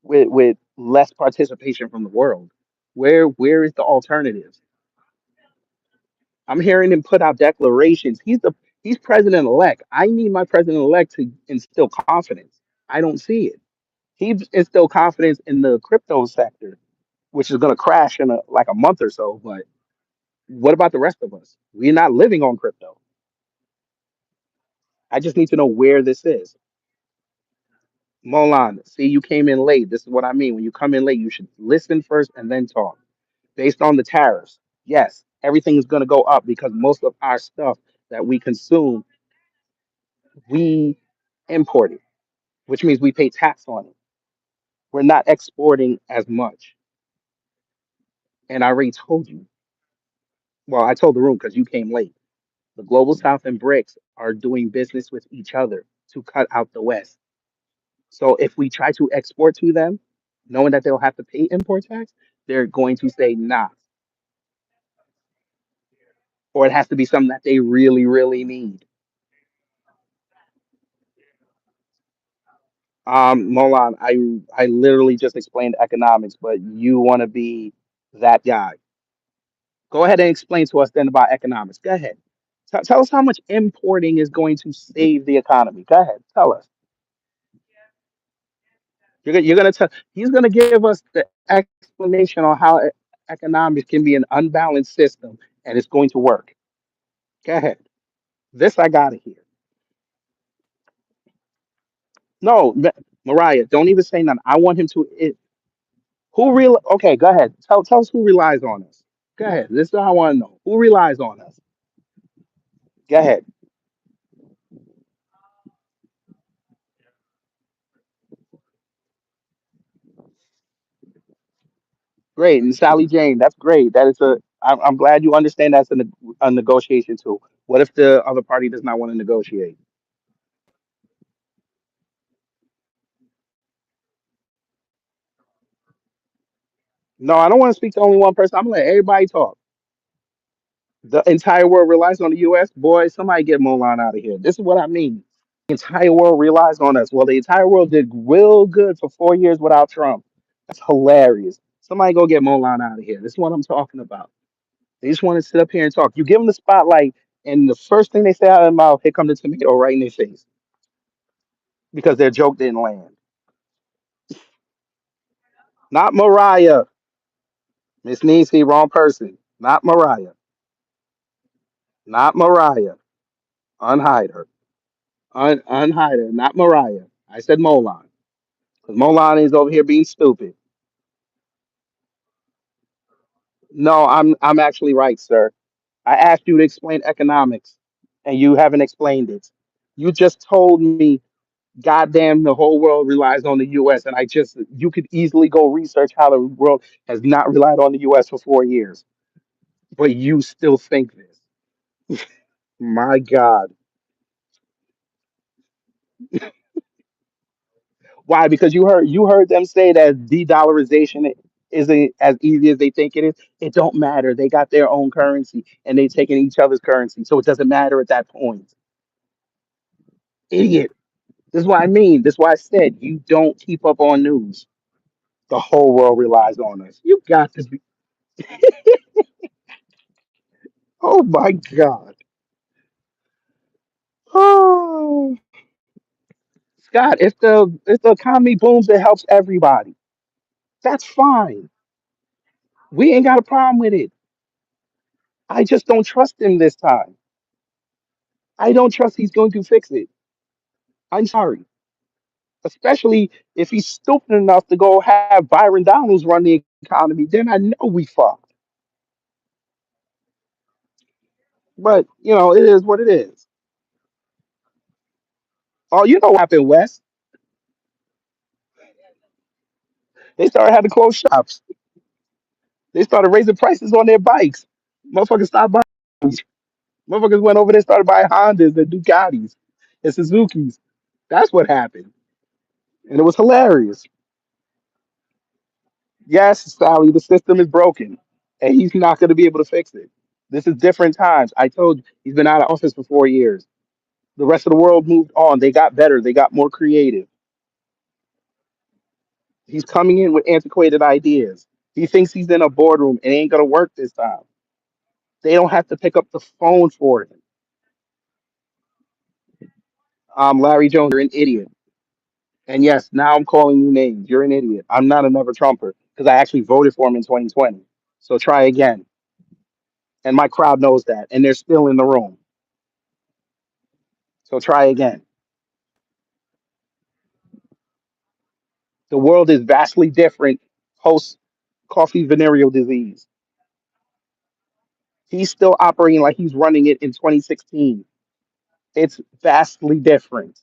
with less participation from the world. Where is the alternatives? I'm hearing him put out declarations. He's president elect. I need my president elect to instill confidence. I don't see it. He instilled confidence in the crypto sector, which is going to crash in like a month or so. But what about the rest of us? We're not living on crypto. I just need to know where this is. Molan, see, you came in late. This is what I mean. When you come in late, you should listen first and then talk. Based on the tariffs, yes, everything is going to go up because most of our stuff that we consume, we import it, which means we pay tax on it. We're not exporting as much. And I already told you. Well, I told the room because you came late. The global south and BRICS are doing business with each other to cut out the West. So if we try to export to them, knowing that they'll have to pay import tax, they're going to say nah, or it has to be something that they really, really need. Molan, I literally just explained economics, but you want to be that guy. Go ahead and explain to us then about economics. Go ahead. Tell us how much importing is going to save the economy. Go ahead. Tell us. You're gonna tell. He's gonna give us the explanation on how economics can be an unbalanced system and it's going to work. Go ahead. This I gotta hear. No, Mariah, don't even say nothing. I want him to. Okay, go ahead. Tell us who relies on us. Go ahead. This is what I want to know. Who relies on us? Go ahead. Great. And Sally Jane, that's great. That is a. I'm glad you understand that's a negotiation tool. What if the other party does not want to negotiate? No, I don't want to speak to only one person. I'm gonna let everybody talk. The entire world relies on the U.S. Boy, somebody get Milan out of here. This is what I mean. The entire world relies on us. Well, the entire world did real good for 4 years without Trump. That's hilarious. Somebody go get Milan out of here. This is what I'm talking about. They just want to sit up here and talk. You give them the spotlight, and the first thing they say out of their mouth, here come the tomato right in their face because their joke didn't land. Not Mariah. Miss Niecy, wrong person. Not Mariah. Not Mariah. Unhide her. Unhide her. Not Mariah. I said Molan. Because Molan is over here being stupid. No, I'm actually right, sir. I asked you to explain economics, and you haven't explained it. You just told me, goddamn, the whole world relies on the U.S. And you could easily go research how the world has not relied on the U.S. for 4 years, but you still think this. My God. Why? Because you heard them say that de-dollarization isn't as easy as they think it is. It don't matter. They got their own currency and they taking each other's currency, so it doesn't matter at that point. Idiot. This is what I mean. This is why I said you don't keep up on news. The whole world relies on us. You got to be. Oh my God. Oh, Scott. If the economy booms, it helps everybody. That's fine. We ain't got a problem with it. I just don't trust him this time. I don't trust he's going to fix it. I'm sorry. Especially if he's stupid enough to go have Byron Donalds run the economy, then I know we fucked. But it is what it is. Oh, you know what happened, West? They started having to close shops. They started raising prices on their bikes. Motherfuckers stopped buying. Motherfuckers went over there, started buying Hondas and Ducatis and Suzuki's. That's what happened, and it was hilarious. Yes, Sally, the system is broken, and he's not going to be able to fix it. This is different times. I told you, he's been out of office for 4 years. The rest of the world moved on. They got better. They got more creative. He's coming in with antiquated ideas. He thinks he's in a boardroom. It ain't going to work this time. They don't have to pick up the phone for him. Larry Jones, you're an idiot. And yes, now I'm calling you names. You're an idiot. I'm not a never Trumper because I actually voted for him in 2020. So try again. And my crowd knows that. And they're still in the room. So try again. The world is vastly different post coffee venereal disease. He's still operating like he's running it in 2016. It's vastly different,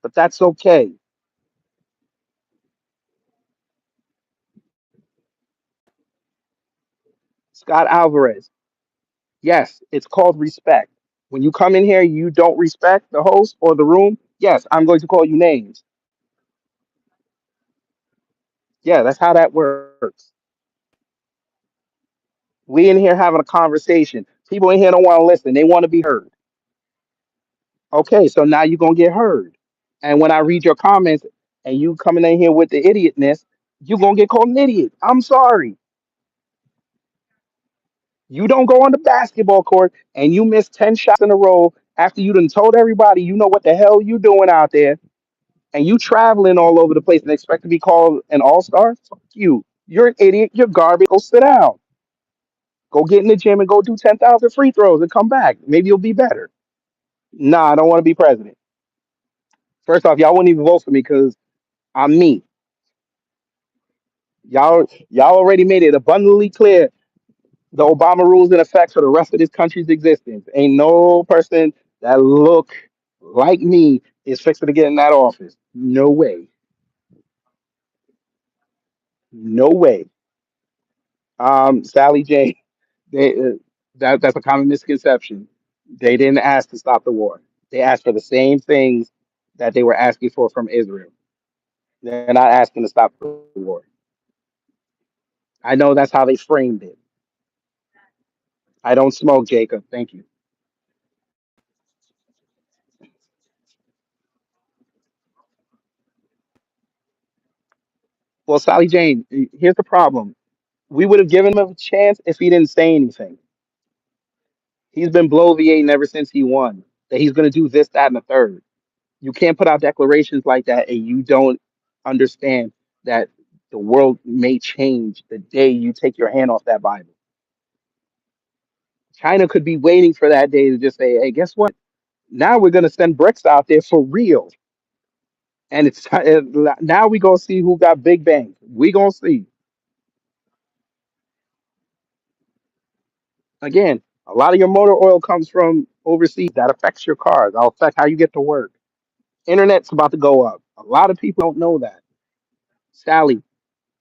but that's okay. Scott Alvarez, yes, it's called respect. When you come in here, you don't respect the host or the room. Yes, I'm going to call you names. Yeah, that's how that works. We in here having a conversation. People in here don't want to listen. They want to be heard. Okay, so now you're gonna get heard. And when I read your comments and you coming in here with the idiotness, you're gonna get called an idiot. I'm sorry. You don't go on the basketball court and you miss 10 shots in a row after you done told everybody you know what the hell you doing out there and you traveling all over the place and expect to be called an all-star? Fuck you. You're an idiot. You're garbage. Go sit down. Go get in the gym and go do 10,000 free throws and come back. Maybe you'll be better. Nah, I don't want to be president. First off, y'all wouldn't even vote for me because I'm me. Y'all already made it abundantly clear the Obama rules in effect for the rest of this country's existence. Ain't no person that look like me is fixing to get in that office. No way. No way. Sally Jane, that's a common misconception. They didn't ask to stop the war. They asked for the same things that they were asking for from Israel. They're not asking to stop the war. I know that's how they framed it. I don't smoke, Jacob. Thank you. Well, Sally Jane, here's the problem. We would have given him a chance if he didn't say anything. He's been bloviating ever since he won that he's going to do this, that, and the third. You can't put out declarations like that and you don't understand that the world may change the day you take your hand off that Bible. China could be waiting for that day to just say, hey, guess what? Now we're going to send bricks out there for real. And it's now we going to see who got big bangs. We going to see. Again, a lot of your motor oil comes from overseas. That affects your cars. That'll affect how you get to work. Internet's about to go up. A lot of people don't know that. Sally,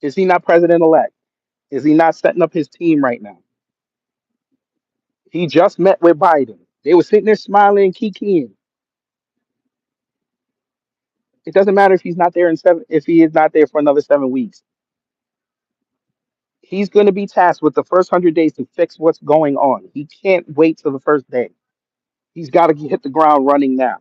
is he not president elect? Is he not setting up his team right now? He just met with Biden. They were sitting there smiling and kikiing. It doesn't matter if he's not there in seven. If he is not there for another 7 weeks, he's going to be tasked with the first 100 days to fix what's going on. He can't wait till the first day. He's got to hit the ground running now.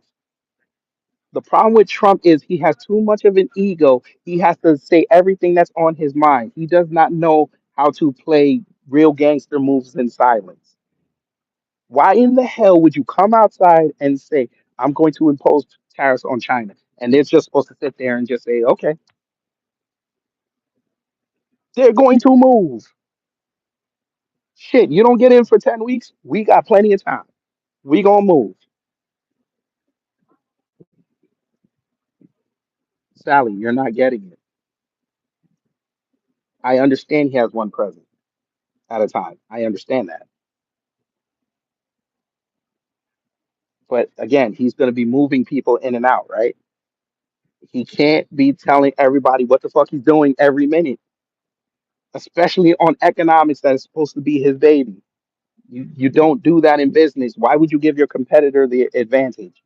The problem with Trump is he has too much of an ego. He has to say everything that's on his mind. He does not know how to play real gangster moves in silence. Why in the hell would you come outside and say, I'm going to impose tariffs on China? And they're just supposed to sit there and just say, okay, they're going to move. Shit, you don't get in for 10 weeks? We got plenty of time. We gonna move. Sally, you're not getting it. I understand he has one president at a time. I understand that. But again, he's going to be moving people in and out, right? He can't be telling everybody what the fuck he's doing every minute, especially on economics that is supposed to be his baby. You don't do that in business. Why would you give your competitor the advantage?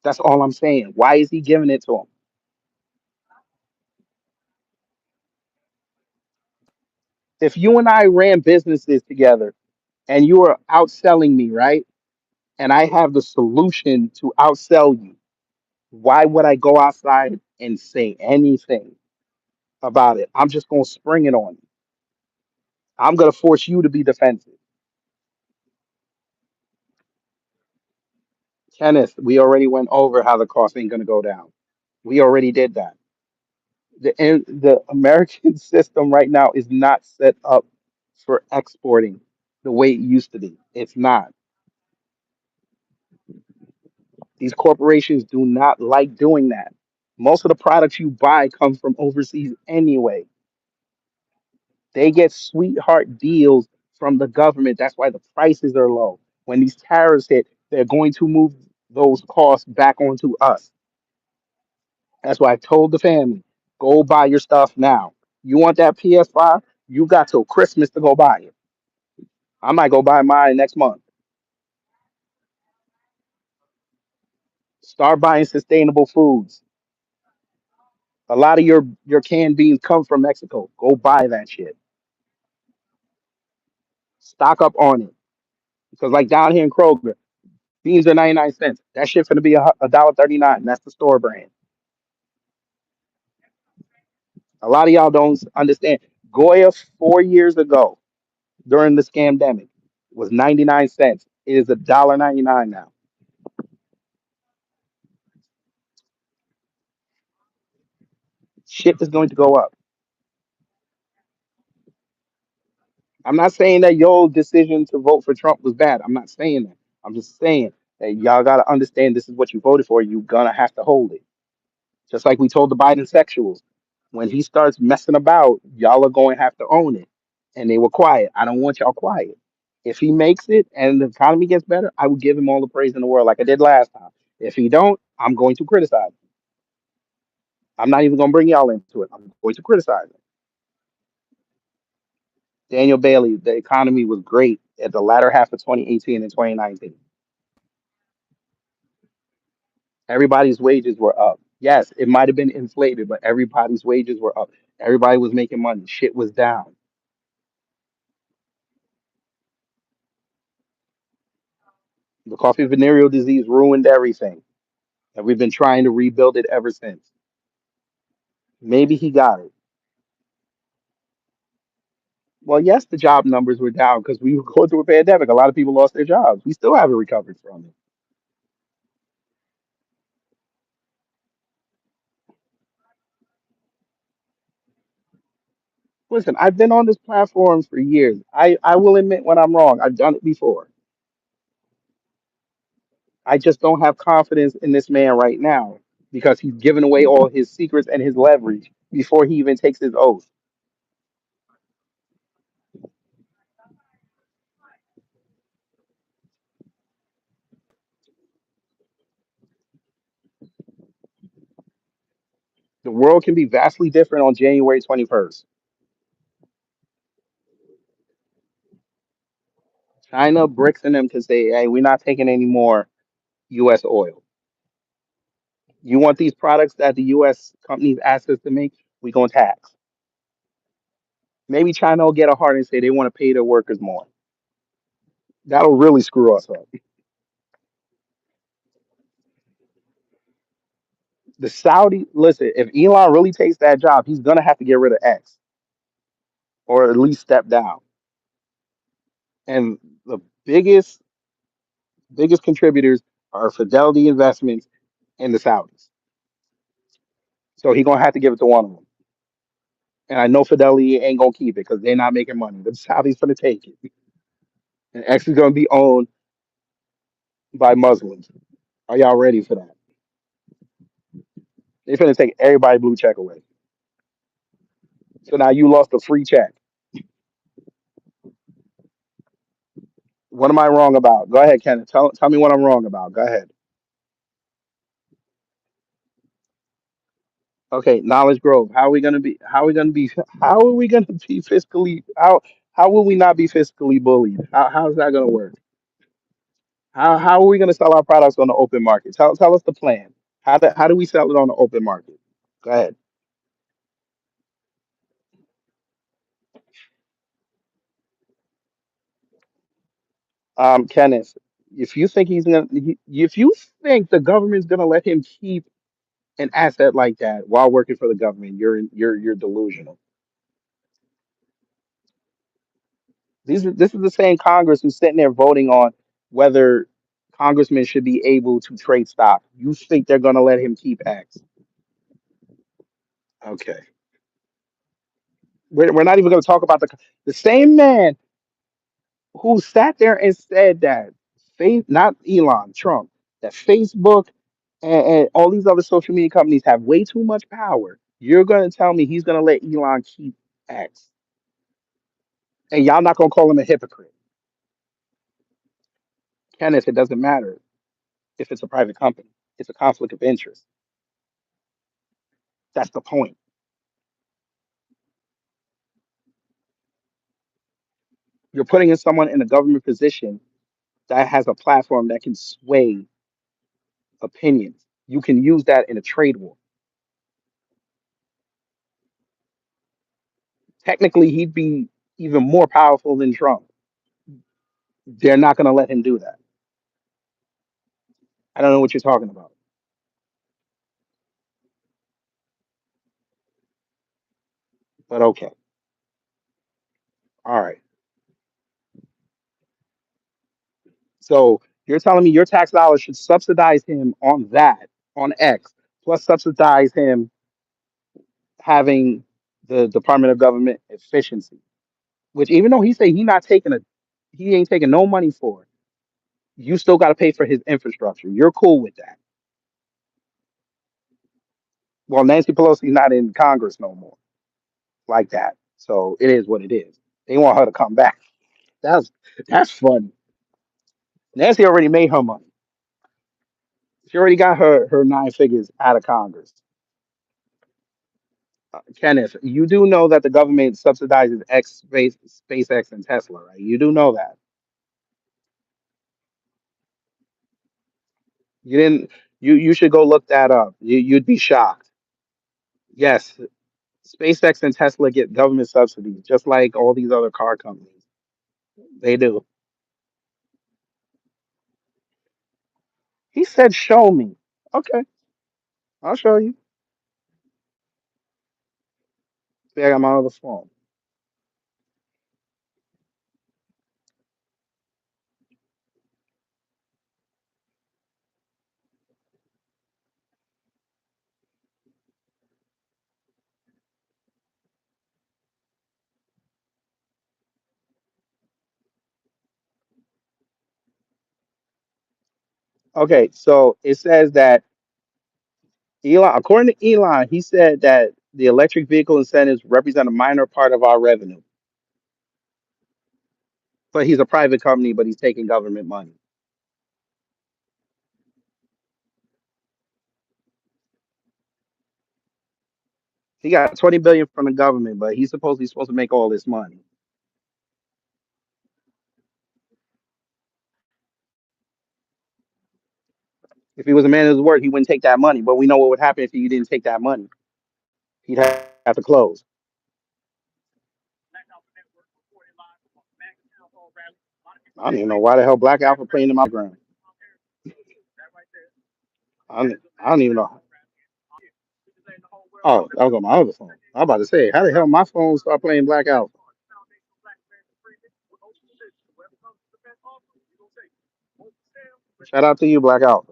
That's all I'm saying. Why is he giving it to him? If you and I ran businesses together and you are outselling me, right? And I have the solution to outsell you, why would I go outside and say anything about it? I'm just going to spring it on you. I'm going to force you to be defensive. Kenneth, we already went over how the cost ain't going to go down. We already did that. The American system right now is not set up for exporting the way it used to be. It's not. These corporations do not like doing that. Most of the products you buy come from overseas anyway. They get sweetheart deals from the government. That's why the prices are low. When these tariffs hit, they're going to move those costs back onto us. That's why I told the family, go buy your stuff now. You want that PS5? You got till Christmas to go buy it. I might go buy mine next month. Start buying sustainable foods. A lot of your canned beans come from Mexico. Go buy that shit. Stock up on it. Because like down here in Kroger, beans are 99 cents. That shit's gonna be a dollar 39. That's the store brand. A lot of y'all don't understand. Goya 4 years ago during the scamdemic was 99 cents. It is a dollar 99 now. Shit is going to go up. I'm not saying that your decision to vote for Trump was bad. I'm not saying that. I'm just saying that y'all gotta understand this is what you voted for. You're gonna have to hold it. Just like we told the Biden sexuals. When he starts messing about, y'all are going to have to own it. And they were quiet. I don't want y'all quiet. If he makes it and the economy gets better, I would give him all the praise in the world, like I did last time. If he don't, I'm going to criticize him. I'm not even going to bring y'all into it. I'm going to criticize him. Daniel Bailey, the economy was great at the latter half of 2018 and 2019. Everybody's wages were up. Yes, it might have been inflated, but everybody's wages were up. Everybody was making money. Shit was down. The coffee venereal disease ruined everything, and we've been trying to rebuild it ever since. Maybe he got it. Well, yes, the job numbers were down because we were going through a pandemic. A lot of people lost their jobs. We still haven't recovered from it. Listen, I've been on this platform for years. I will admit when I'm wrong. I've done it before. I just don't have confidence in this man right now because he's given away all his secrets and his leverage before he even takes his oath. The world can be vastly different on January 21st. China, BRICS, and them can say, hey, we're not taking any more U.S. oil. You want these products that the U.S. companies ask us to make? We're going to tax. Maybe China will get a heart and say they want to pay their workers more. That'll really screw us up. The Saudi, listen, if Elon really takes that job, he's going to have to get rid of X or at least step down. And the biggest contributors are Fidelity Investments and the Saudis. So he's going to have to give it to one of them. And I know Fidelity ain't going to keep it because they're not making money. The Saudis going to take it. And X is going to be owned by Muslims. Are y'all ready for that? They're going to take everybody blue check away. So now you lost a free check. What am I wrong about? Go ahead, Kenneth. Tell me what I'm wrong about. Go ahead. Okay, knowledge growth. How are we gonna be? How are we gonna be? How are we gonna be fiscally? How will we not be fiscally bullied? How's that gonna work? How are we gonna sell our products on the open market? Tell us the plan. How do we sell it on the open market? Go ahead. Kenneth, if you think if you think the government's gonna let him keep an asset like that while working for the government, you're delusional. This is the same Congress who's sitting there voting on whether congressmen should be able to trade stock. You think they're going to let him keep X? Okay, we're not even going to talk about the same man who sat there and said that not Elon Trump, that Facebook and all these other social media companies have way too much power. You're going to tell me he's going to let Elon keep X, and y'all not going to call him a hypocrite, Kenneth? It doesn't matter if it's a private company. It's a conflict of interest. That's the point. You're putting in someone in a government position that has a platform that can sway opinions. You can use that in a trade war. Technically, he'd be even more powerful than Trump. They're not going to let him do that. I don't know what you're talking about, but okay. All right. So you're telling me your tax dollars should subsidize him on that, on X, plus subsidize him having the Department of Government efficiency, which even though he say he ain't taking no money for it, you still got to pay for his infrastructure. You're cool with that. Well, Nancy Pelosi's not in Congress no more like that. So it is what it is. They want her to come back. That's that's funny. Nancy already made her money. She already got her nine figures out of Congress. Kenneth, you do know that the government subsidizes SpaceX, and Tesla, right? You do know that. You didn't. You should go look that up. You'd be shocked. Yes, SpaceX and Tesla get government subsidies, just like all these other car companies. They do. He said, "Show me." Okay, I'll show you. See, I got my other phone. Okay, so it says that Elon, according to Elon, he said that the electric vehicle incentives represent a minor part of our revenue, but he's a private company, but he's taking government money. He got 20 billion from the government, but he's supposed to make all this money. If he was a man of his word, he wouldn't take that money. But we know what would happen if he didn't take that money. He'd have to close. I don't even know why the hell Black Alpha playing in my ground. I don't even know. Oh, I was on my other phone. I was about to say, how the hell my phone start playing Black Alpha? Shout out to you, Black Alpha.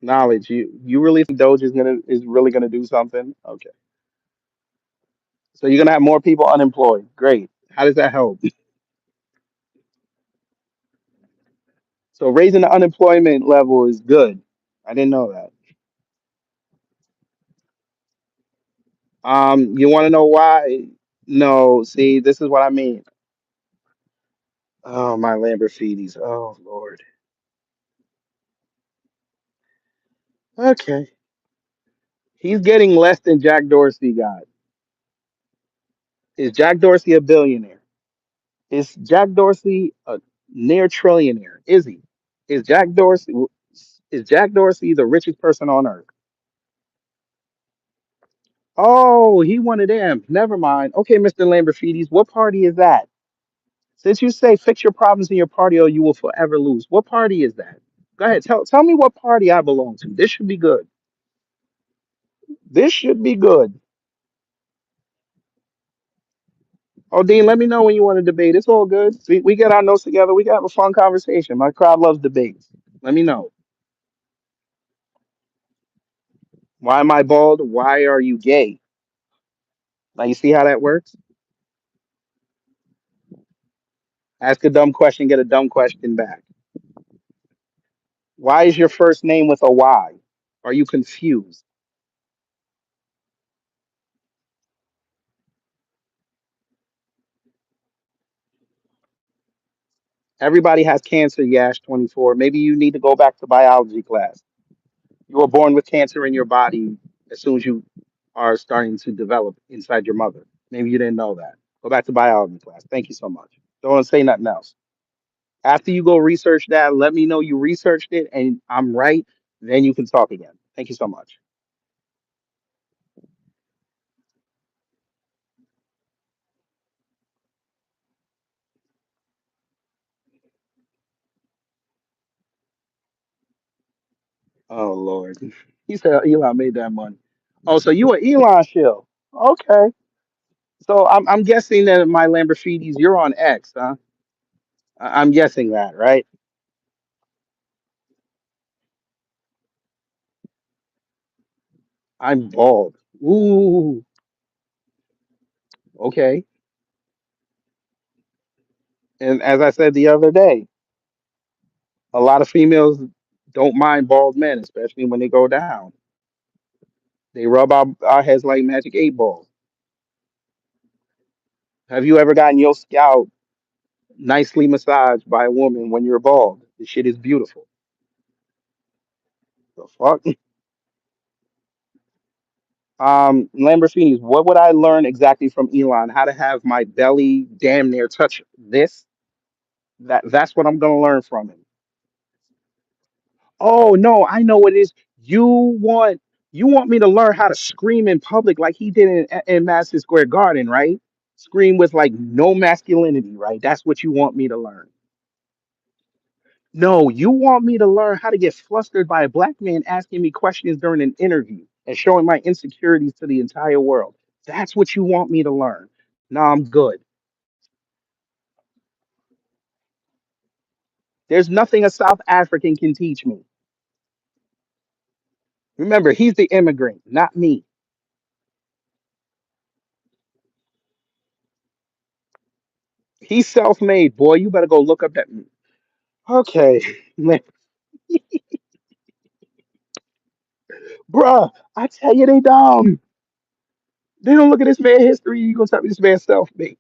Knowledge. You really think Doge is really gonna do something? Okay. So you're gonna have more people unemployed. Great. How does that help? So raising the unemployment level is good. I didn't know that. You want to know why? No, see, this is what I mean. Oh, my Lamborghinis. Oh, Lord. Okay. He's getting less than Jack Dorsey got. Is Jack Dorsey a billionaire? Is Jack Dorsey a near trillionaire? Is he? Is Jack Dorsey is Jack Dorsey the richest person on earth? Oh, he one of them. Never mind. Okay, Mr. Lamborghinis, what party is that? Since you say fix your problems in your party or you will forever lose, what party is that? Go ahead, tell me what party I belong to. This should be good. This should be good. Oh, Dean, let me know when you want to debate. It's all good. We get our notes together. We can have a fun conversation. My crowd loves debates. Let me know. Why am I bald? Why are you gay? Now you see how that works? Ask a dumb question, get a dumb question back. Why is your first name with a Y? Are you confused? Everybody has cancer, Yash 24. Maybe you need to go back to biology class. You were born with cancer in your body as soon as you are starting to develop inside your mother. Maybe you didn't know that. Go back to biology class. Thank you so much. Don't say nothing else. After you go research that, let me know you researched it and I'm right. Then you can talk again. Thank you so much. Oh Lord. He said Elon made that money. Oh, so you an Elon shill. Okay. So I'm guessing that my Lamborghinis, you're on X, huh? I'm guessing that, right? I'm bald. Ooh, okay. And as I said the other day, A lot of females don't mind bald men, especially when they go down. They rub our heads like magic eight balls. Have you ever gotten your scalp nicely massaged by a woman when you're bald? The shit is beautiful. The fuck? Lamborghinis. What would I learn exactly from Elon? How to have my belly damn near touch this? That's what I'm gonna learn from him. Oh no, I know what it is. You want you want me to learn how to scream in public like he did in Madison Square Garden, right? Scream with like no masculinity, right? That's what you want me to learn. No, you want me to learn how to get flustered by a black man asking me questions during an interview and showing my insecurities to the entire world. That's what you want me to learn. No, I'm good. There's nothing a South African can teach me. Remember, he's the immigrant, not me. He's self-made, boy. You better go look up that. Okay, man, bruh. I tell you, they dumb. They don't look at this man history. You gonna tell me this man self-made?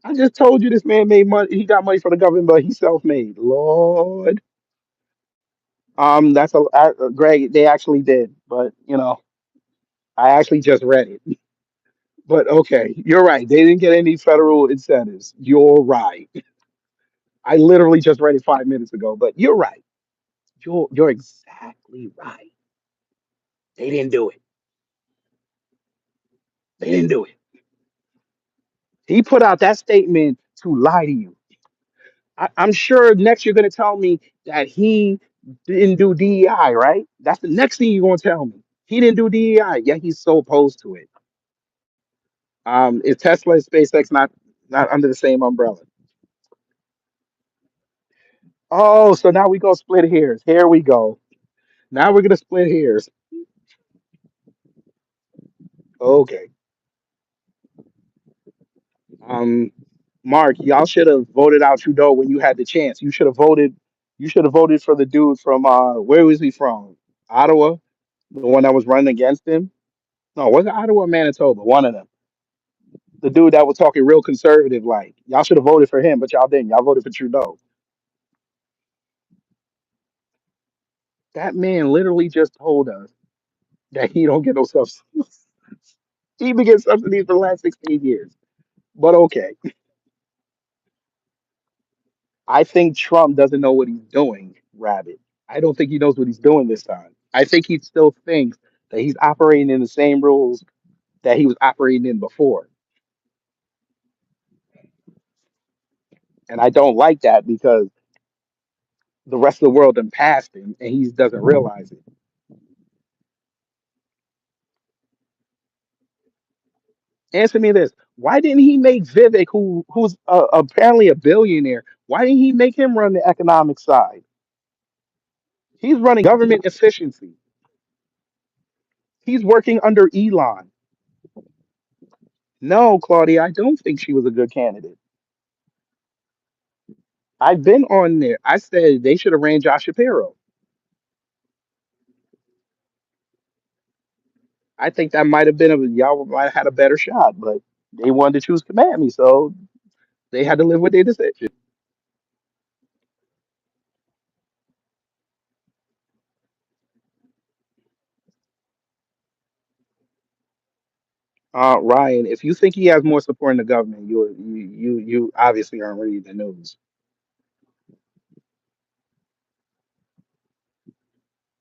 I just told you this man made money. He got money from the government, but he's self-made. Lord. That's Greg. They actually did, but I actually just read it. But okay, you're right. They didn't get any federal incentives. You're right. I literally just read it 5 minutes ago. But you're right. You're exactly right. They didn't do it. They didn't do it. He put out that statement to lie to you. I'm sure next you're gonna tell me that he didn't do DEI, right? That's the next thing you're gonna tell me. He didn't do DEI, yet he's so opposed to it. Is Tesla and SpaceX not under the same umbrella? Oh, so now we go split hairs. Here we go. Now we're gonna split hairs. Okay. Um, Mark, y'all should have voted out Trudeau when you had the chance. You should have voted. You should have voted for the dude from where was he from? Ottawa, the one that was running against him. No, was it Ottawa or Manitoba? One of them. The dude that was talking real conservative, like y'all should have voted for him, but y'all didn't. Y'all voted for Trudeau. That man literally just told us that he don't get no subsidies. He been getting subsidies for the last 16 years. But okay, I think Trump doesn't know what he's doing, Rabbit. I don't think he knows what he's doing this time. I think he still thinks that he's operating in the same rules that he was operating in before. And I don't like that because the rest of the world done passed him and he doesn't realize it. Answer me this. Why didn't he make Vivek, who's apparently a billionaire, why didn't he make him run the economic side? He's running government efficiency. He's working under Elon. No, Claudia, I don't think she was a good candidate. I've been on there. I said they should have ran Josh Shapiro. I think that might have been y'all might have had a better shot, but they wanted to choose Command Me, so they had to live with their decision. Ryan, if you think he has more support in the government, you obviously aren't reading the news.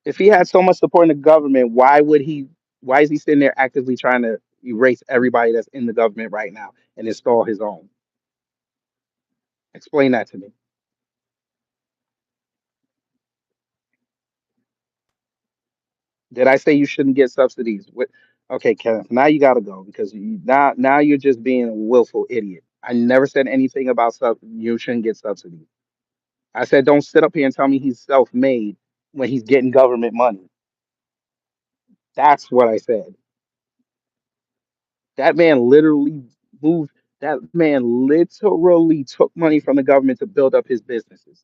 If he had so much support in the government, why would he? Why is he sitting there actively trying to erase everybody that's in the government right now and install his own? Explain that to me. Did I say you shouldn't get subsidies? What? Okay, Kenneth. Now you got to go because now you're just being a willful idiot. I never said anything about you shouldn't get subsidies. I said don't sit up here and tell me he's self-made when he's getting government money. That's what I said. That man literally moved. That man literally took money from the government to build up his businesses.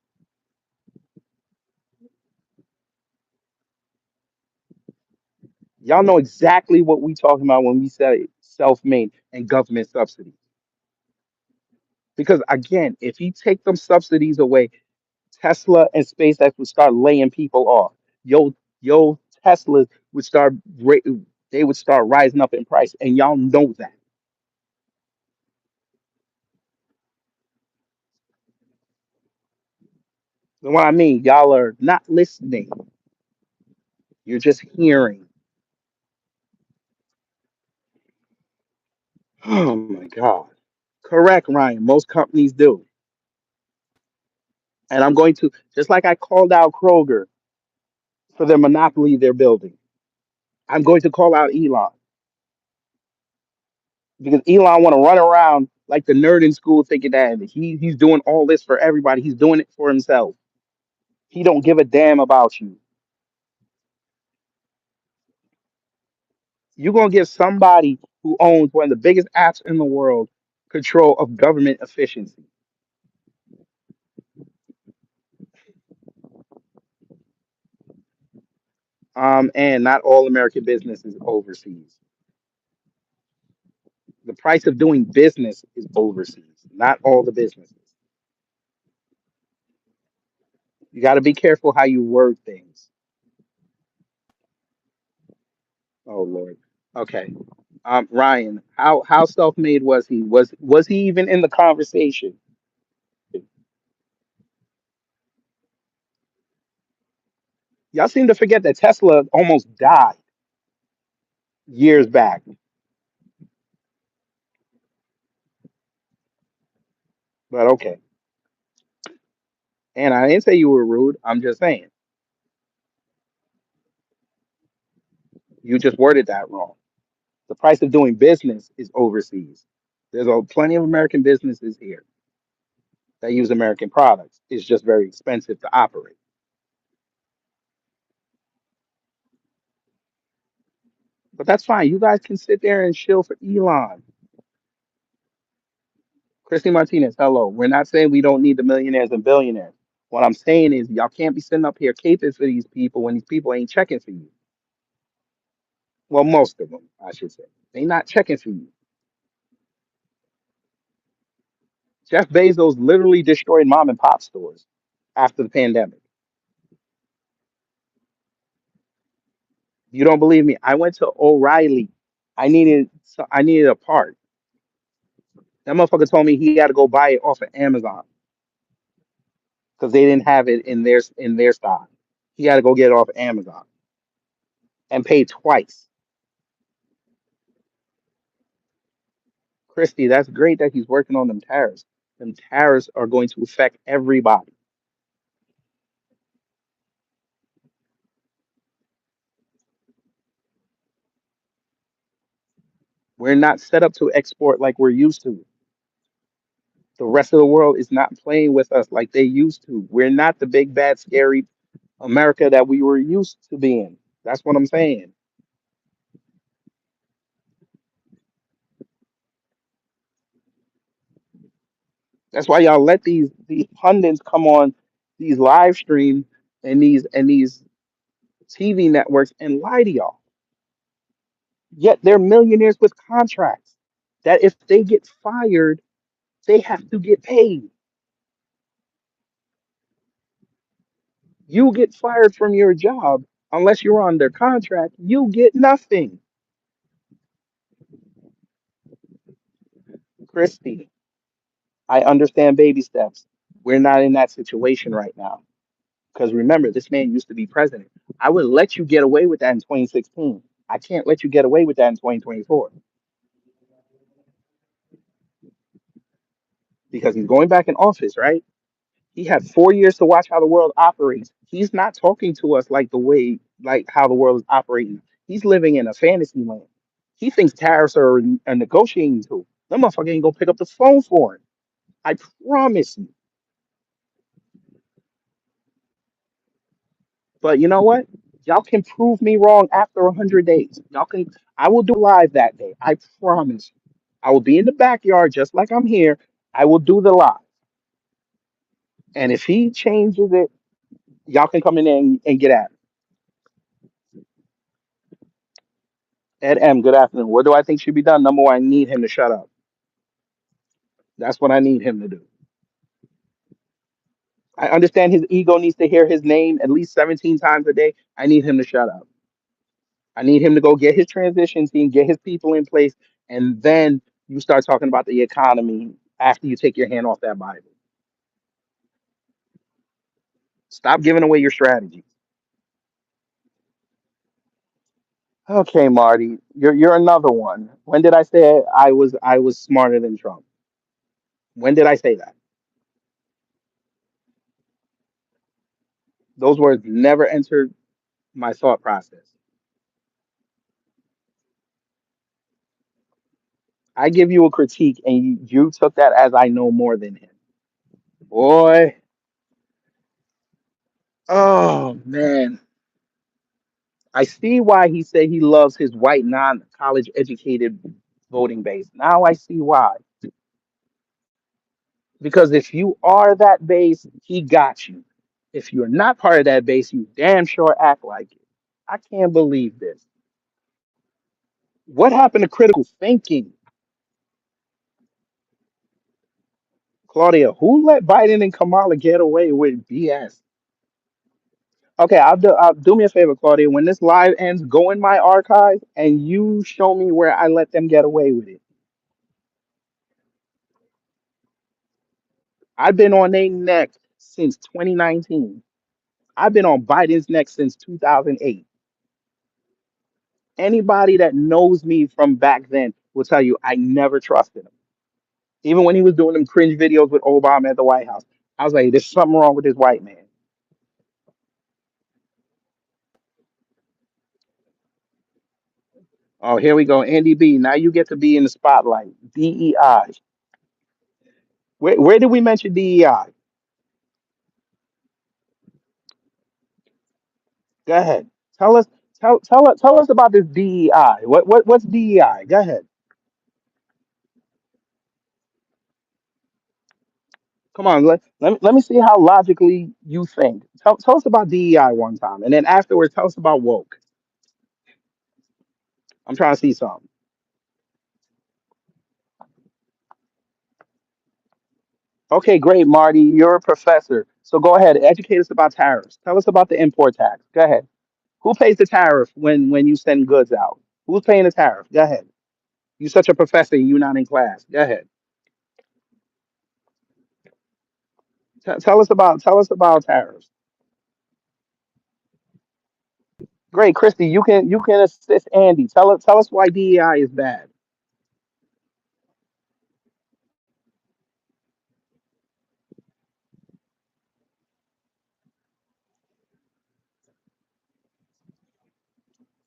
Y'all know exactly what we talking about when we say self-made and government subsidies. Because again, if you take them subsidies away, Tesla and SpaceX would start laying people off. Yo, Tesla would start ra- they would start rising up in price, and y'all know that. You know what I mean? Y'all are not listening. You're just hearing. Oh my God. Correct, Ryan. Most companies do. And I'm going to, just like I called out Kroger for their monopoly they're building, I'm going to call out Elon because Elon want to run around like the nerd in school thinking that he's doing all this for everybody. He's doing it for himself. He don't give a damn about you. You're going to give somebody who owns one of the biggest apps in the world control of government efficiency. And not all American business is overseas. The price of doing business is overseas, not all the businesses. You got to be careful how you word things. Oh Lord. Okay. Ryan, how self-made was he? Was he even in the conversation? Y'all seem to forget that Tesla almost died years back. But okay. And I didn't say you were rude. I'm just saying you just worded that wrong. The price of doing business is overseas. There's plenty of American businesses here that use American products. It's just very expensive to operate. But that's fine. You guys can sit there and chill for Elon. Christy Martinez, hello. We're not saying we don't need the millionaires and billionaires. What I'm saying is y'all can't be sitting up here caping for these people when these people ain't checking for you. Well, most of them, I should say. They not checking for you. Jeff Bezos literally destroyed mom and pop stores after the pandemic. You don't believe me? I went to O'Reilly. I needed a part. That motherfucker told me he had to go buy it off of Amazon because they didn't have it in their stock. He had to go get it off Amazon and pay twice. Christy, that's great that he's working on them tariffs. Them tariffs are going to affect everybody. We're not set up to export like we're used to. The rest of the world is not playing with us like they used to. We're not the big, bad, scary America that we were used to being. That's what I'm saying. That's why y'all let these pundits come on these live streams and these TV networks and lie to y'all. Yet they're millionaires with contracts that if they get fired, they have to get paid. You get fired from your job unless you're on their contract, you get nothing. Christy, I understand baby steps. We're not in that situation right now. Because remember, this man used to be president. I would let you get away with that in 2016. I can't let you get away with that in 2024 because he's going back in office, right? He had 4 years to watch how the world operates. He's not talking to us like the way, like how the world is operating. He's living in a fantasy land. He thinks tariffs are a negotiating tool. That motherfucker ain't gonna pick up the phone for him. I promise you. But you know what? Y'all can prove me wrong after 100 days. Y'all can. I will do live that day. I promise. I will be in the backyard just like I'm here. I will do the live. And if he changes it, y'all can come in there and get at it. Ed M, good afternoon. What do I think should be done? Number one, I need him to shut up. That's what I need him to do. I understand his ego needs to hear his name at least 17 times a day. I need him to shut up. I need him to go get his transition team, get his people in place, and then you start talking about the economy after you take your hand off that Bible. Stop giving away your strategy. Okay, Marty, you're another one. When did I say I was smarter than Trump? When did I say that? Those words never entered my thought process. I give you a critique, and you took that as I know more than him. Boy, oh man, I see why he said he loves his white non-college educated voting base. Now I see why. Because if you are that base, he got you. If you're not part of that base, you damn sure act like it. I can't believe this. What happened to critical thinking? Claudia, who let Biden and Kamala get away with BS? Okay, I'll do me a favor, Claudia. When this live ends, go in my archive and you show me where I let them get away with it. I've been on their neck since 2019. I've been on Biden's neck since 2008. Anybody that knows me from back then will tell you I never trusted him. Even when he was doing them cringe videos with Obama at the White House, I was like, there's something wrong with this white man. Oh, here we go. Andy B. Now you get to be in the spotlight. DEI. Where did we mention DEI? Go ahead. Tell us tell us about this DEI. What's DEI? Go ahead. Come on, let me see how logically you think. Tell us about DEI one time, and then afterwards tell us about woke. I'm trying to see something. Okay, great, Marty. You're a professor. So go ahead, educate us about tariffs. Tell us about the import tax. Go ahead. Who pays the tariff when you send goods out? Who's paying the tariff? Go ahead. You're such a professor, you're not in class. Go ahead. Tell us about tariffs. Great, Christy. You can assist Andy. Tell us why DEI is bad.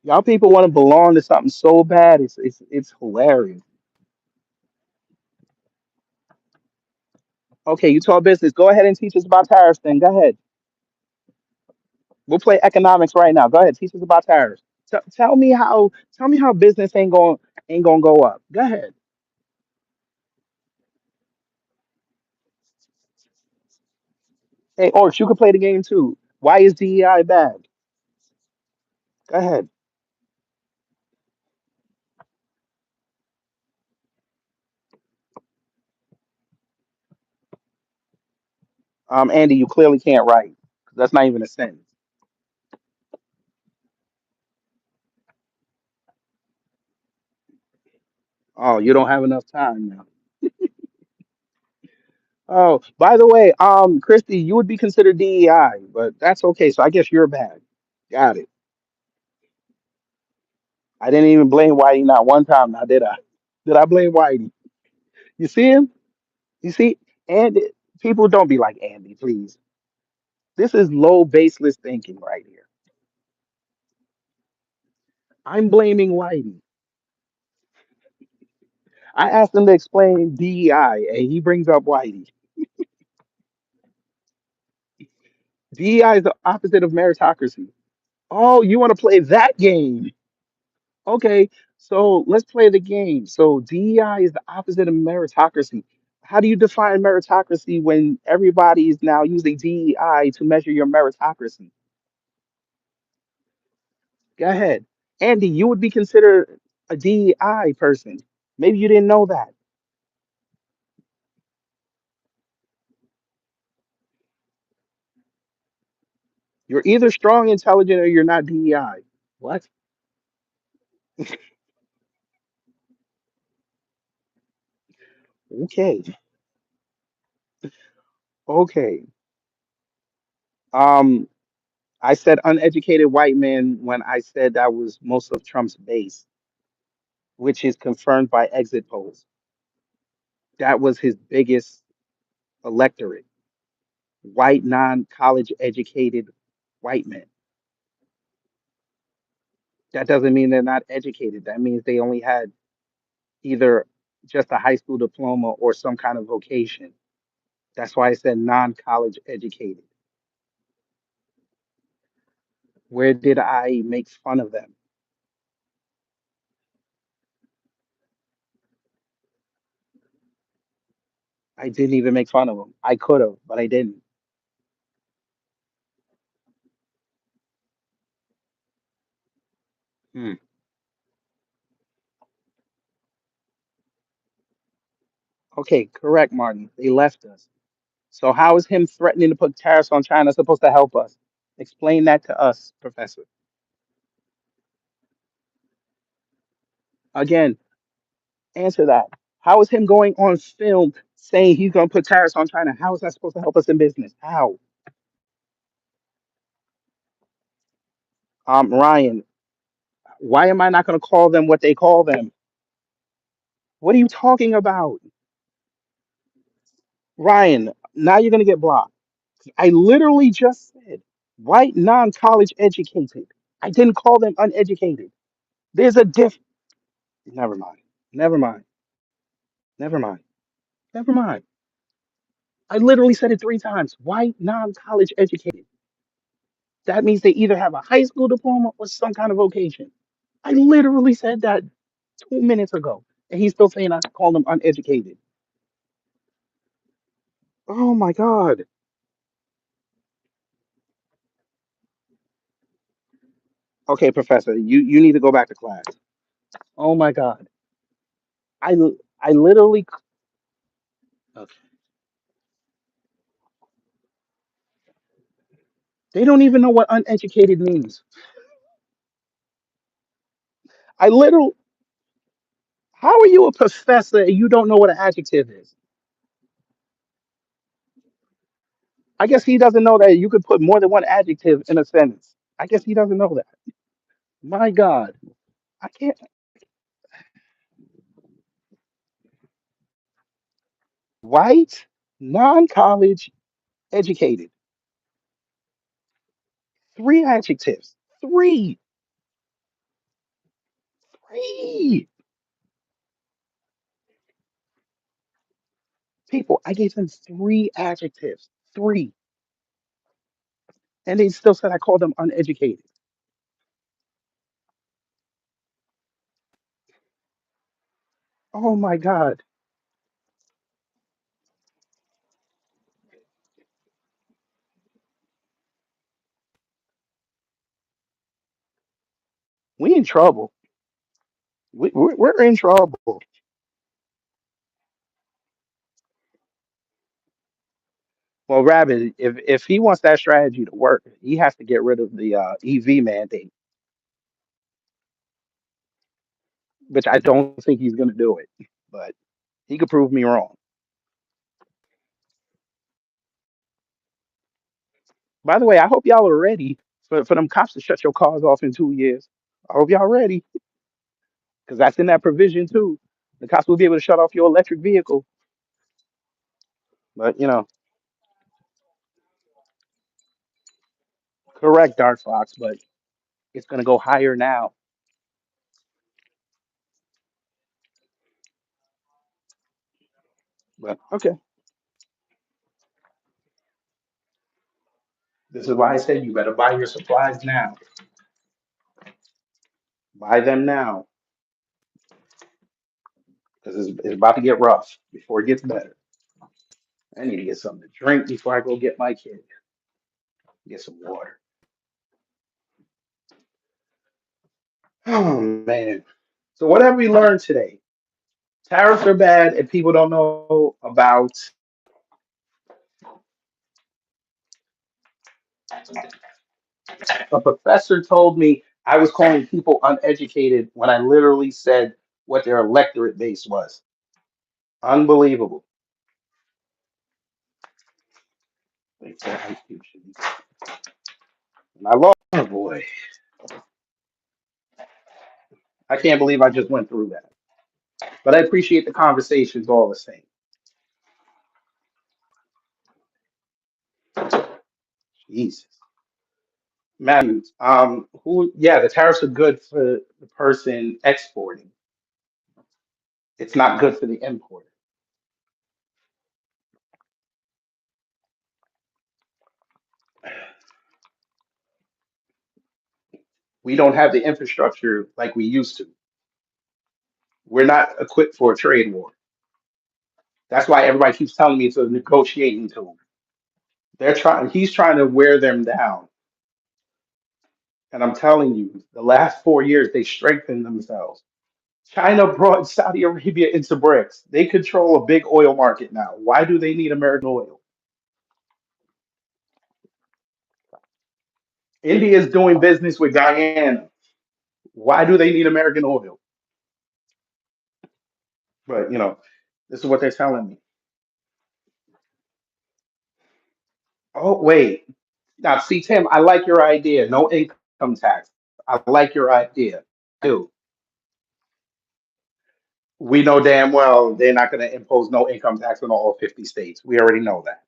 Y'all people want to belong to something so bad. It's hilarious. Okay, you talk business. Go ahead and teach us about tariffs. Then go ahead. We'll play economics right now. Go ahead, teach us about tariffs. Tell me how business ain't gonna go up. Go ahead. Hey, Orcs, you can play the game too. Why is DEI bad? Go ahead. Andy, you clearly can't write. That's not even a sentence. Oh, you don't have enough time now. Oh, by the way, Christy, you would be considered DEI, but that's okay. So I guess you're bad. Got it. I didn't even blame Whitey not one time now, did I? Did I blame Whitey? You see him? You see? And people don't be like Andy, please. This is low baseless thinking right here. I'm blaming Whitey. I asked him to explain DEI, and he brings up Whitey. DEI is the opposite of meritocracy. Oh, you want to play that game? Okay, so let's play the game. So DEI is the opposite of meritocracy. How do you define meritocracy when everybody is now using DEI to measure your meritocracy? Go ahead. Andy, you would be considered a DEI person. Maybe you didn't know that. You're either strong, intelligent, or you're not DEI. What? Okay. Okay. Um, I said uneducated white man when I said that was most of Trump's base, which is confirmed by exit polls. That was his biggest electorate, white, non-college educated white men. That doesn't mean they're not educated. That means they only had either just a high school diploma or some kind of vocation. That's why I said non-college educated. Where did I make fun of them? I didn't even make fun of them. I could have, but I didn't. Hmm. Okay, correct, Martin. They left us. So how is him threatening to put tariffs on China supposed to help us? Explain that to us, Professor. Again, answer that. How is him going on film saying he's going to put tariffs on China? How is that supposed to help us in business? How? Ryan, why am I not going to call them what they call them? What are you talking about? Ryan, now you're going to get blocked. I literally just said white, non college educated. I didn't call them uneducated. There's a diff. Never mind. Never mind. Never mind. Never mind. I literally said it 3 times. White, non college educated. That means they either have a high school diploma or some kind of vocation. I literally said that 2 minutes ago. And he's still saying I call them uneducated. Oh my God. Okay, Professor, you need to go back to class. Oh my God. I I literally okay. They don't even know what uneducated means. I literally how are you a professor and you don't know what an adjective is? I guess he doesn't know that you could put more than one adjective in a sentence. I guess he doesn't know that. My God. I can't. White, non-college, educated. 3 adjectives. Three. Three. People, I gave them 3 adjectives. Three. And they still said I called them uneducated. Oh my God. We in trouble. We're in trouble. Well, Rabbit, if he wants that strategy to work, he has to get rid of the EV mandate, which I don't think he's going to do it. But he could prove me wrong. By the way, I hope y'all are ready for them cops to shut your cars off in 2 years. I hope y'all ready because that's in that provision too. The cops will be able to shut off your electric vehicle. But correct, Dark Fox. But it's going to go higher now. But okay, this is why I said you better buy your supplies now. Buy them now because it's about to get rough before it gets better. I need to get something to drink before I go get my kid. Get some water. Oh man. So what have we learned today? Tariffs are bad and people don't know about. A professor told me I was calling people uneducated when I literally said what their electorate base was. Unbelievable. They said Ice Cube should be- And I lost. Oh boy. I can't believe I just went through that. But I appreciate the conversations all the same. Jesus. Matthews, the tariffs are good for the person exporting. It's not good for the importer. We don't have the infrastructure like we used to. We're not equipped for a trade war. That's why everybody keeps telling me it's a negotiating tool. He's trying to wear them down. And I'm telling you, the last 4 years, they strengthened themselves. China brought Saudi Arabia into BRICS. They control a big oil market now. Why do they need American oil? India is doing business with Guyana. Why do they need American oil? But, this is what they're telling me. Oh, wait. Now, see, Tim, I like your idea. No income tax. I like your idea. Dude, we know damn well they're not going to impose no income tax on all 50 states. We already know that.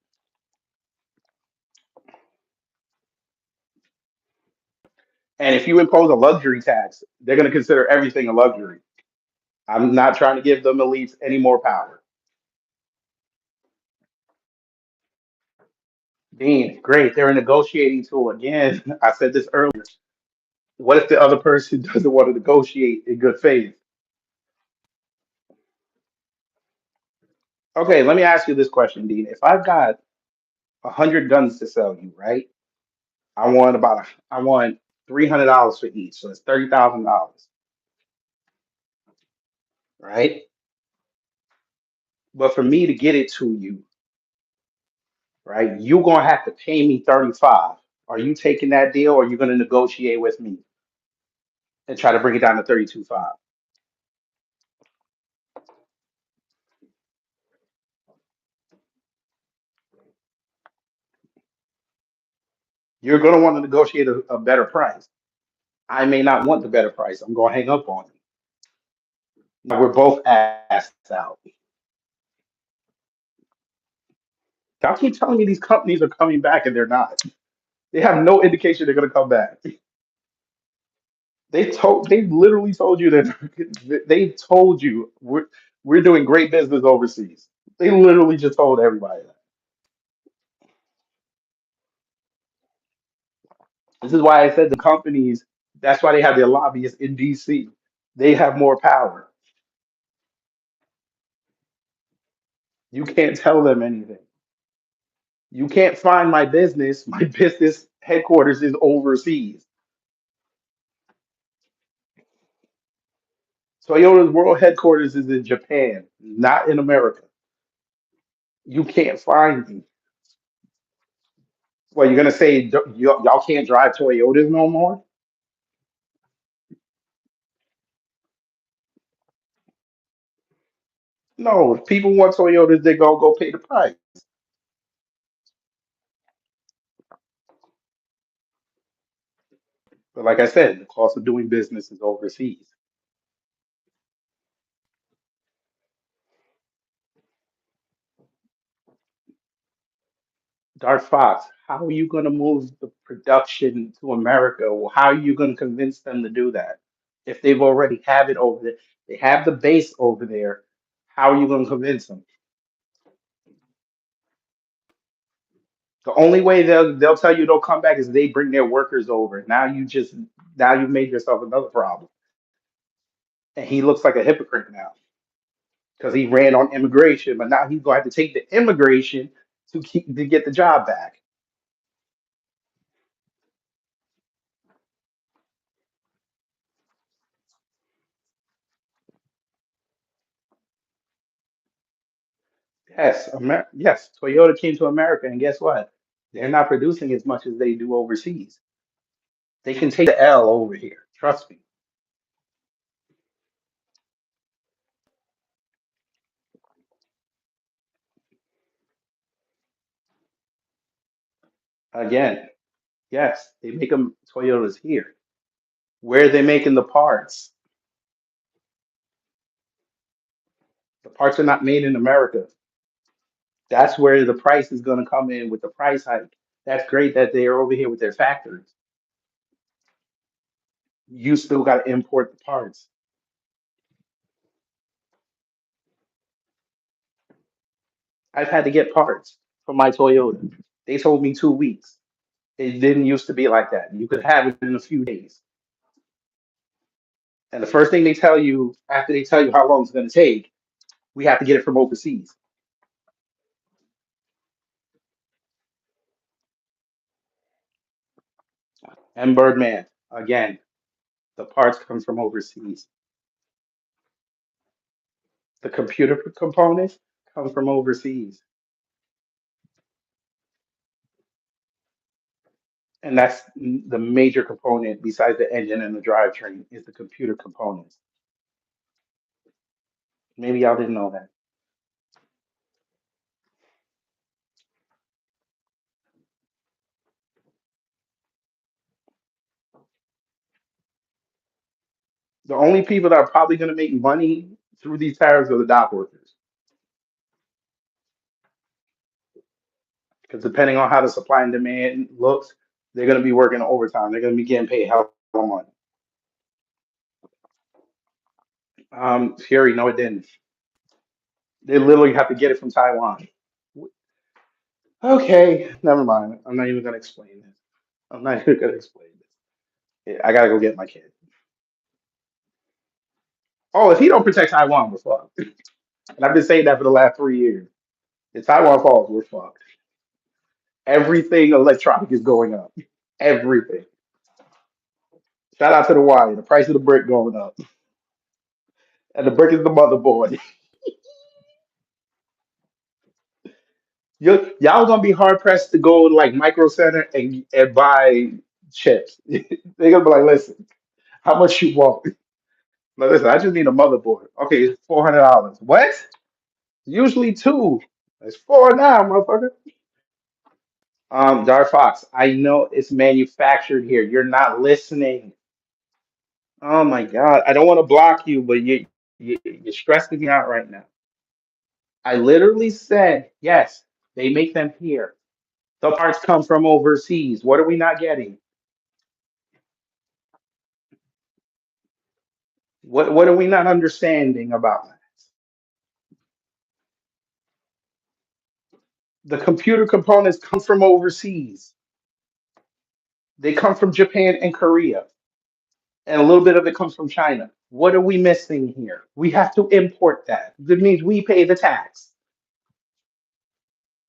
And if you impose a luxury tax, they're going to consider everything a luxury. I'm not trying to give them elites any more power. Dean, great. They're a negotiating tool. Again, I said this earlier. What if the other person doesn't want to negotiate in good faith? Okay, let me ask you this question, Dean. If I've got 100 guns to sell you, right? I want $300 for each, so it's $30,000, right? But for me to get it to you, right, you're gonna have to pay me 35. Are you taking that deal, or are you gonna negotiate with me and try to bring it down to 32.5? You're gonna want to negotiate a better price. I may not want the better price. I'm gonna hang up on you. Now we're both asked out. Y'all keep telling me these companies are coming back and they're not. They have no indication they're gonna come back. They literally told you that they told you we're doing great business overseas. They literally just told everybody that. This is why I said the companies, that's why they have their lobbyists in DC. They have more power. You can't tell them anything. You can't find my business. My business headquarters is overseas. Toyota's world headquarters is in Japan, not in America. You can't find me. Well, you're gonna say y'all can't drive Toyotas no more? No, if people want Toyotas, they go pay the price. But like I said, the cost of doing business is overseas. Dark Fox, how are you going to move the production to America? Well, how are you going to convince them to do that? If they've already have it over there, they have the base over there. How are you going to convince them? The only way they'll tell you they'll come back is they bring their workers over. Now you've made yourself another problem. And he looks like a hypocrite now because he ran on immigration, but now he's going to have to take the immigration to get the job back. Yes, Toyota came to America, and guess what? They're not producing as much as they do overseas. They can take the L over here. Trust me. Again, yes, they make them Toyotas here. Where are they making the parts? The parts are not made in America. That's where the price is going to come in with the price hike. That's great that they're over here with their factories. You still got to import the parts. I've had to get parts for my Toyota. They told me 2 weeks. It didn't used to be like that. You could have it in a few days. And the first thing they tell you after they tell you how long it's going to take, we have to get it from overseas. And Birdman, again, the parts come from overseas. The computer components come from overseas. And that's the major component besides the engine and the drivetrain is the computer components. Maybe y'all didn't know that. The only people that are probably going to make money through these tariffs are the dock workers. Because depending on how the supply and demand looks, they're going to be working overtime. They're going to be getting paid hell of money. Fury, no, it didn't. They literally have to get it from Taiwan. Okay, never mind. I'm not even going to explain this. I'm not even going to explain this. Yeah, I got to go get my kid. Oh, if he don't protect Taiwan, we're fucked. And I've been saying that for the last 3 years. If Taiwan falls, we're fucked. Everything electronic is going up. Everything. Shout out to the wire. The price of the brick going up. And the brick is the motherboard. Y'all gonna be hard pressed to go to like Micro Center and buy chips. They're gonna be like, listen, how much you want? Like, listen, I just need a motherboard. Okay, it's $400. What? Usually two. It's four now, motherfucker. Dark Fox, I know it's manufactured here. You're not listening. Oh my God. I don't want to block you, but you're stressing me out right now. I literally said, yes, they make them here. The parts come from overseas. What are we not getting? What are we not understanding about that? The computer components come from overseas. They come from Japan and Korea, and a little bit of it comes from China. What are we missing here? We have to import that. That means we pay the tax,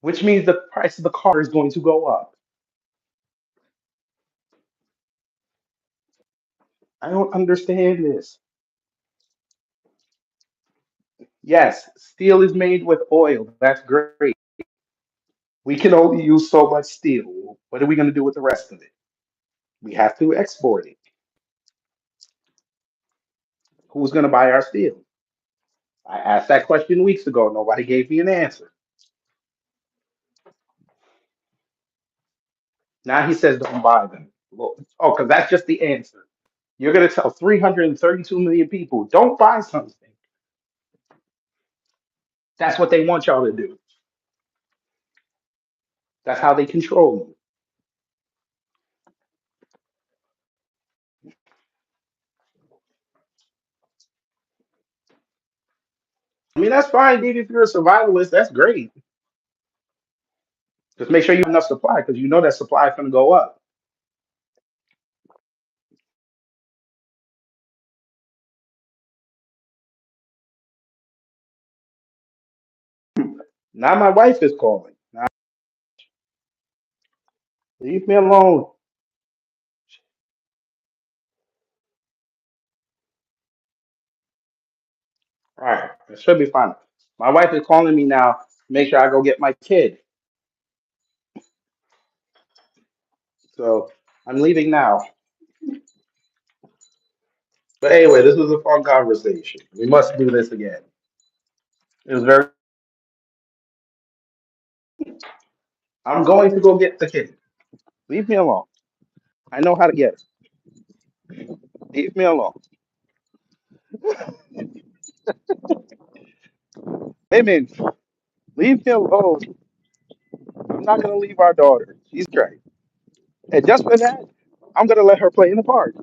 which means the price of the car is going to go up. I don't understand this. Yes, steel is made with oil. That's great. We can only use so much steel. What are we going to do with the rest of it? We have to export it. Who's going to buy our steel? I asked that question weeks ago. Nobody gave me an answer. Now he says don't buy them. Well, oh, because that's just the answer. You're going to tell 332 million people don't buy something. That's what they want y'all to do. That's how they control you. I mean, that's fine, dude. If you're a survivalist, that's great. Just make sure you have enough supply because you know that supply is going to go up. Now my wife is calling. Now, leave me alone. All right, it should be fine. My wife is calling me now. make sure I go get my kid. So I'm leaving now. But anyway, this was a fun conversation. We must do this again. It was very. I'm going to go get the kid. Leave me alone. I know how to get it. Leave me alone. Women, leave me alone. I'm not gonna leave our daughter. She's great. And just for that, I'm gonna let her play in the park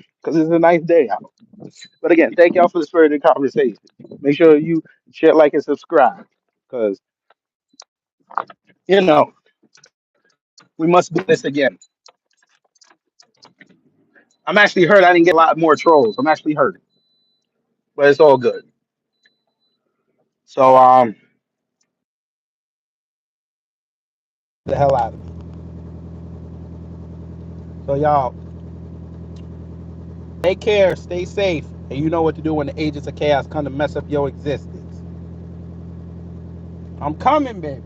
because it's a nice day out. But again, thank y'all for the spirited conversation. Make sure you share, like, and subscribe because we must do this again. I'm actually hurt. I didn't get a lot more trolls. I'm actually hurt, but it's all good. So the hell out of me. So y'all, take care, stay safe, and you know what to do when the agents of chaos come to mess up your existence. I'm coming, baby.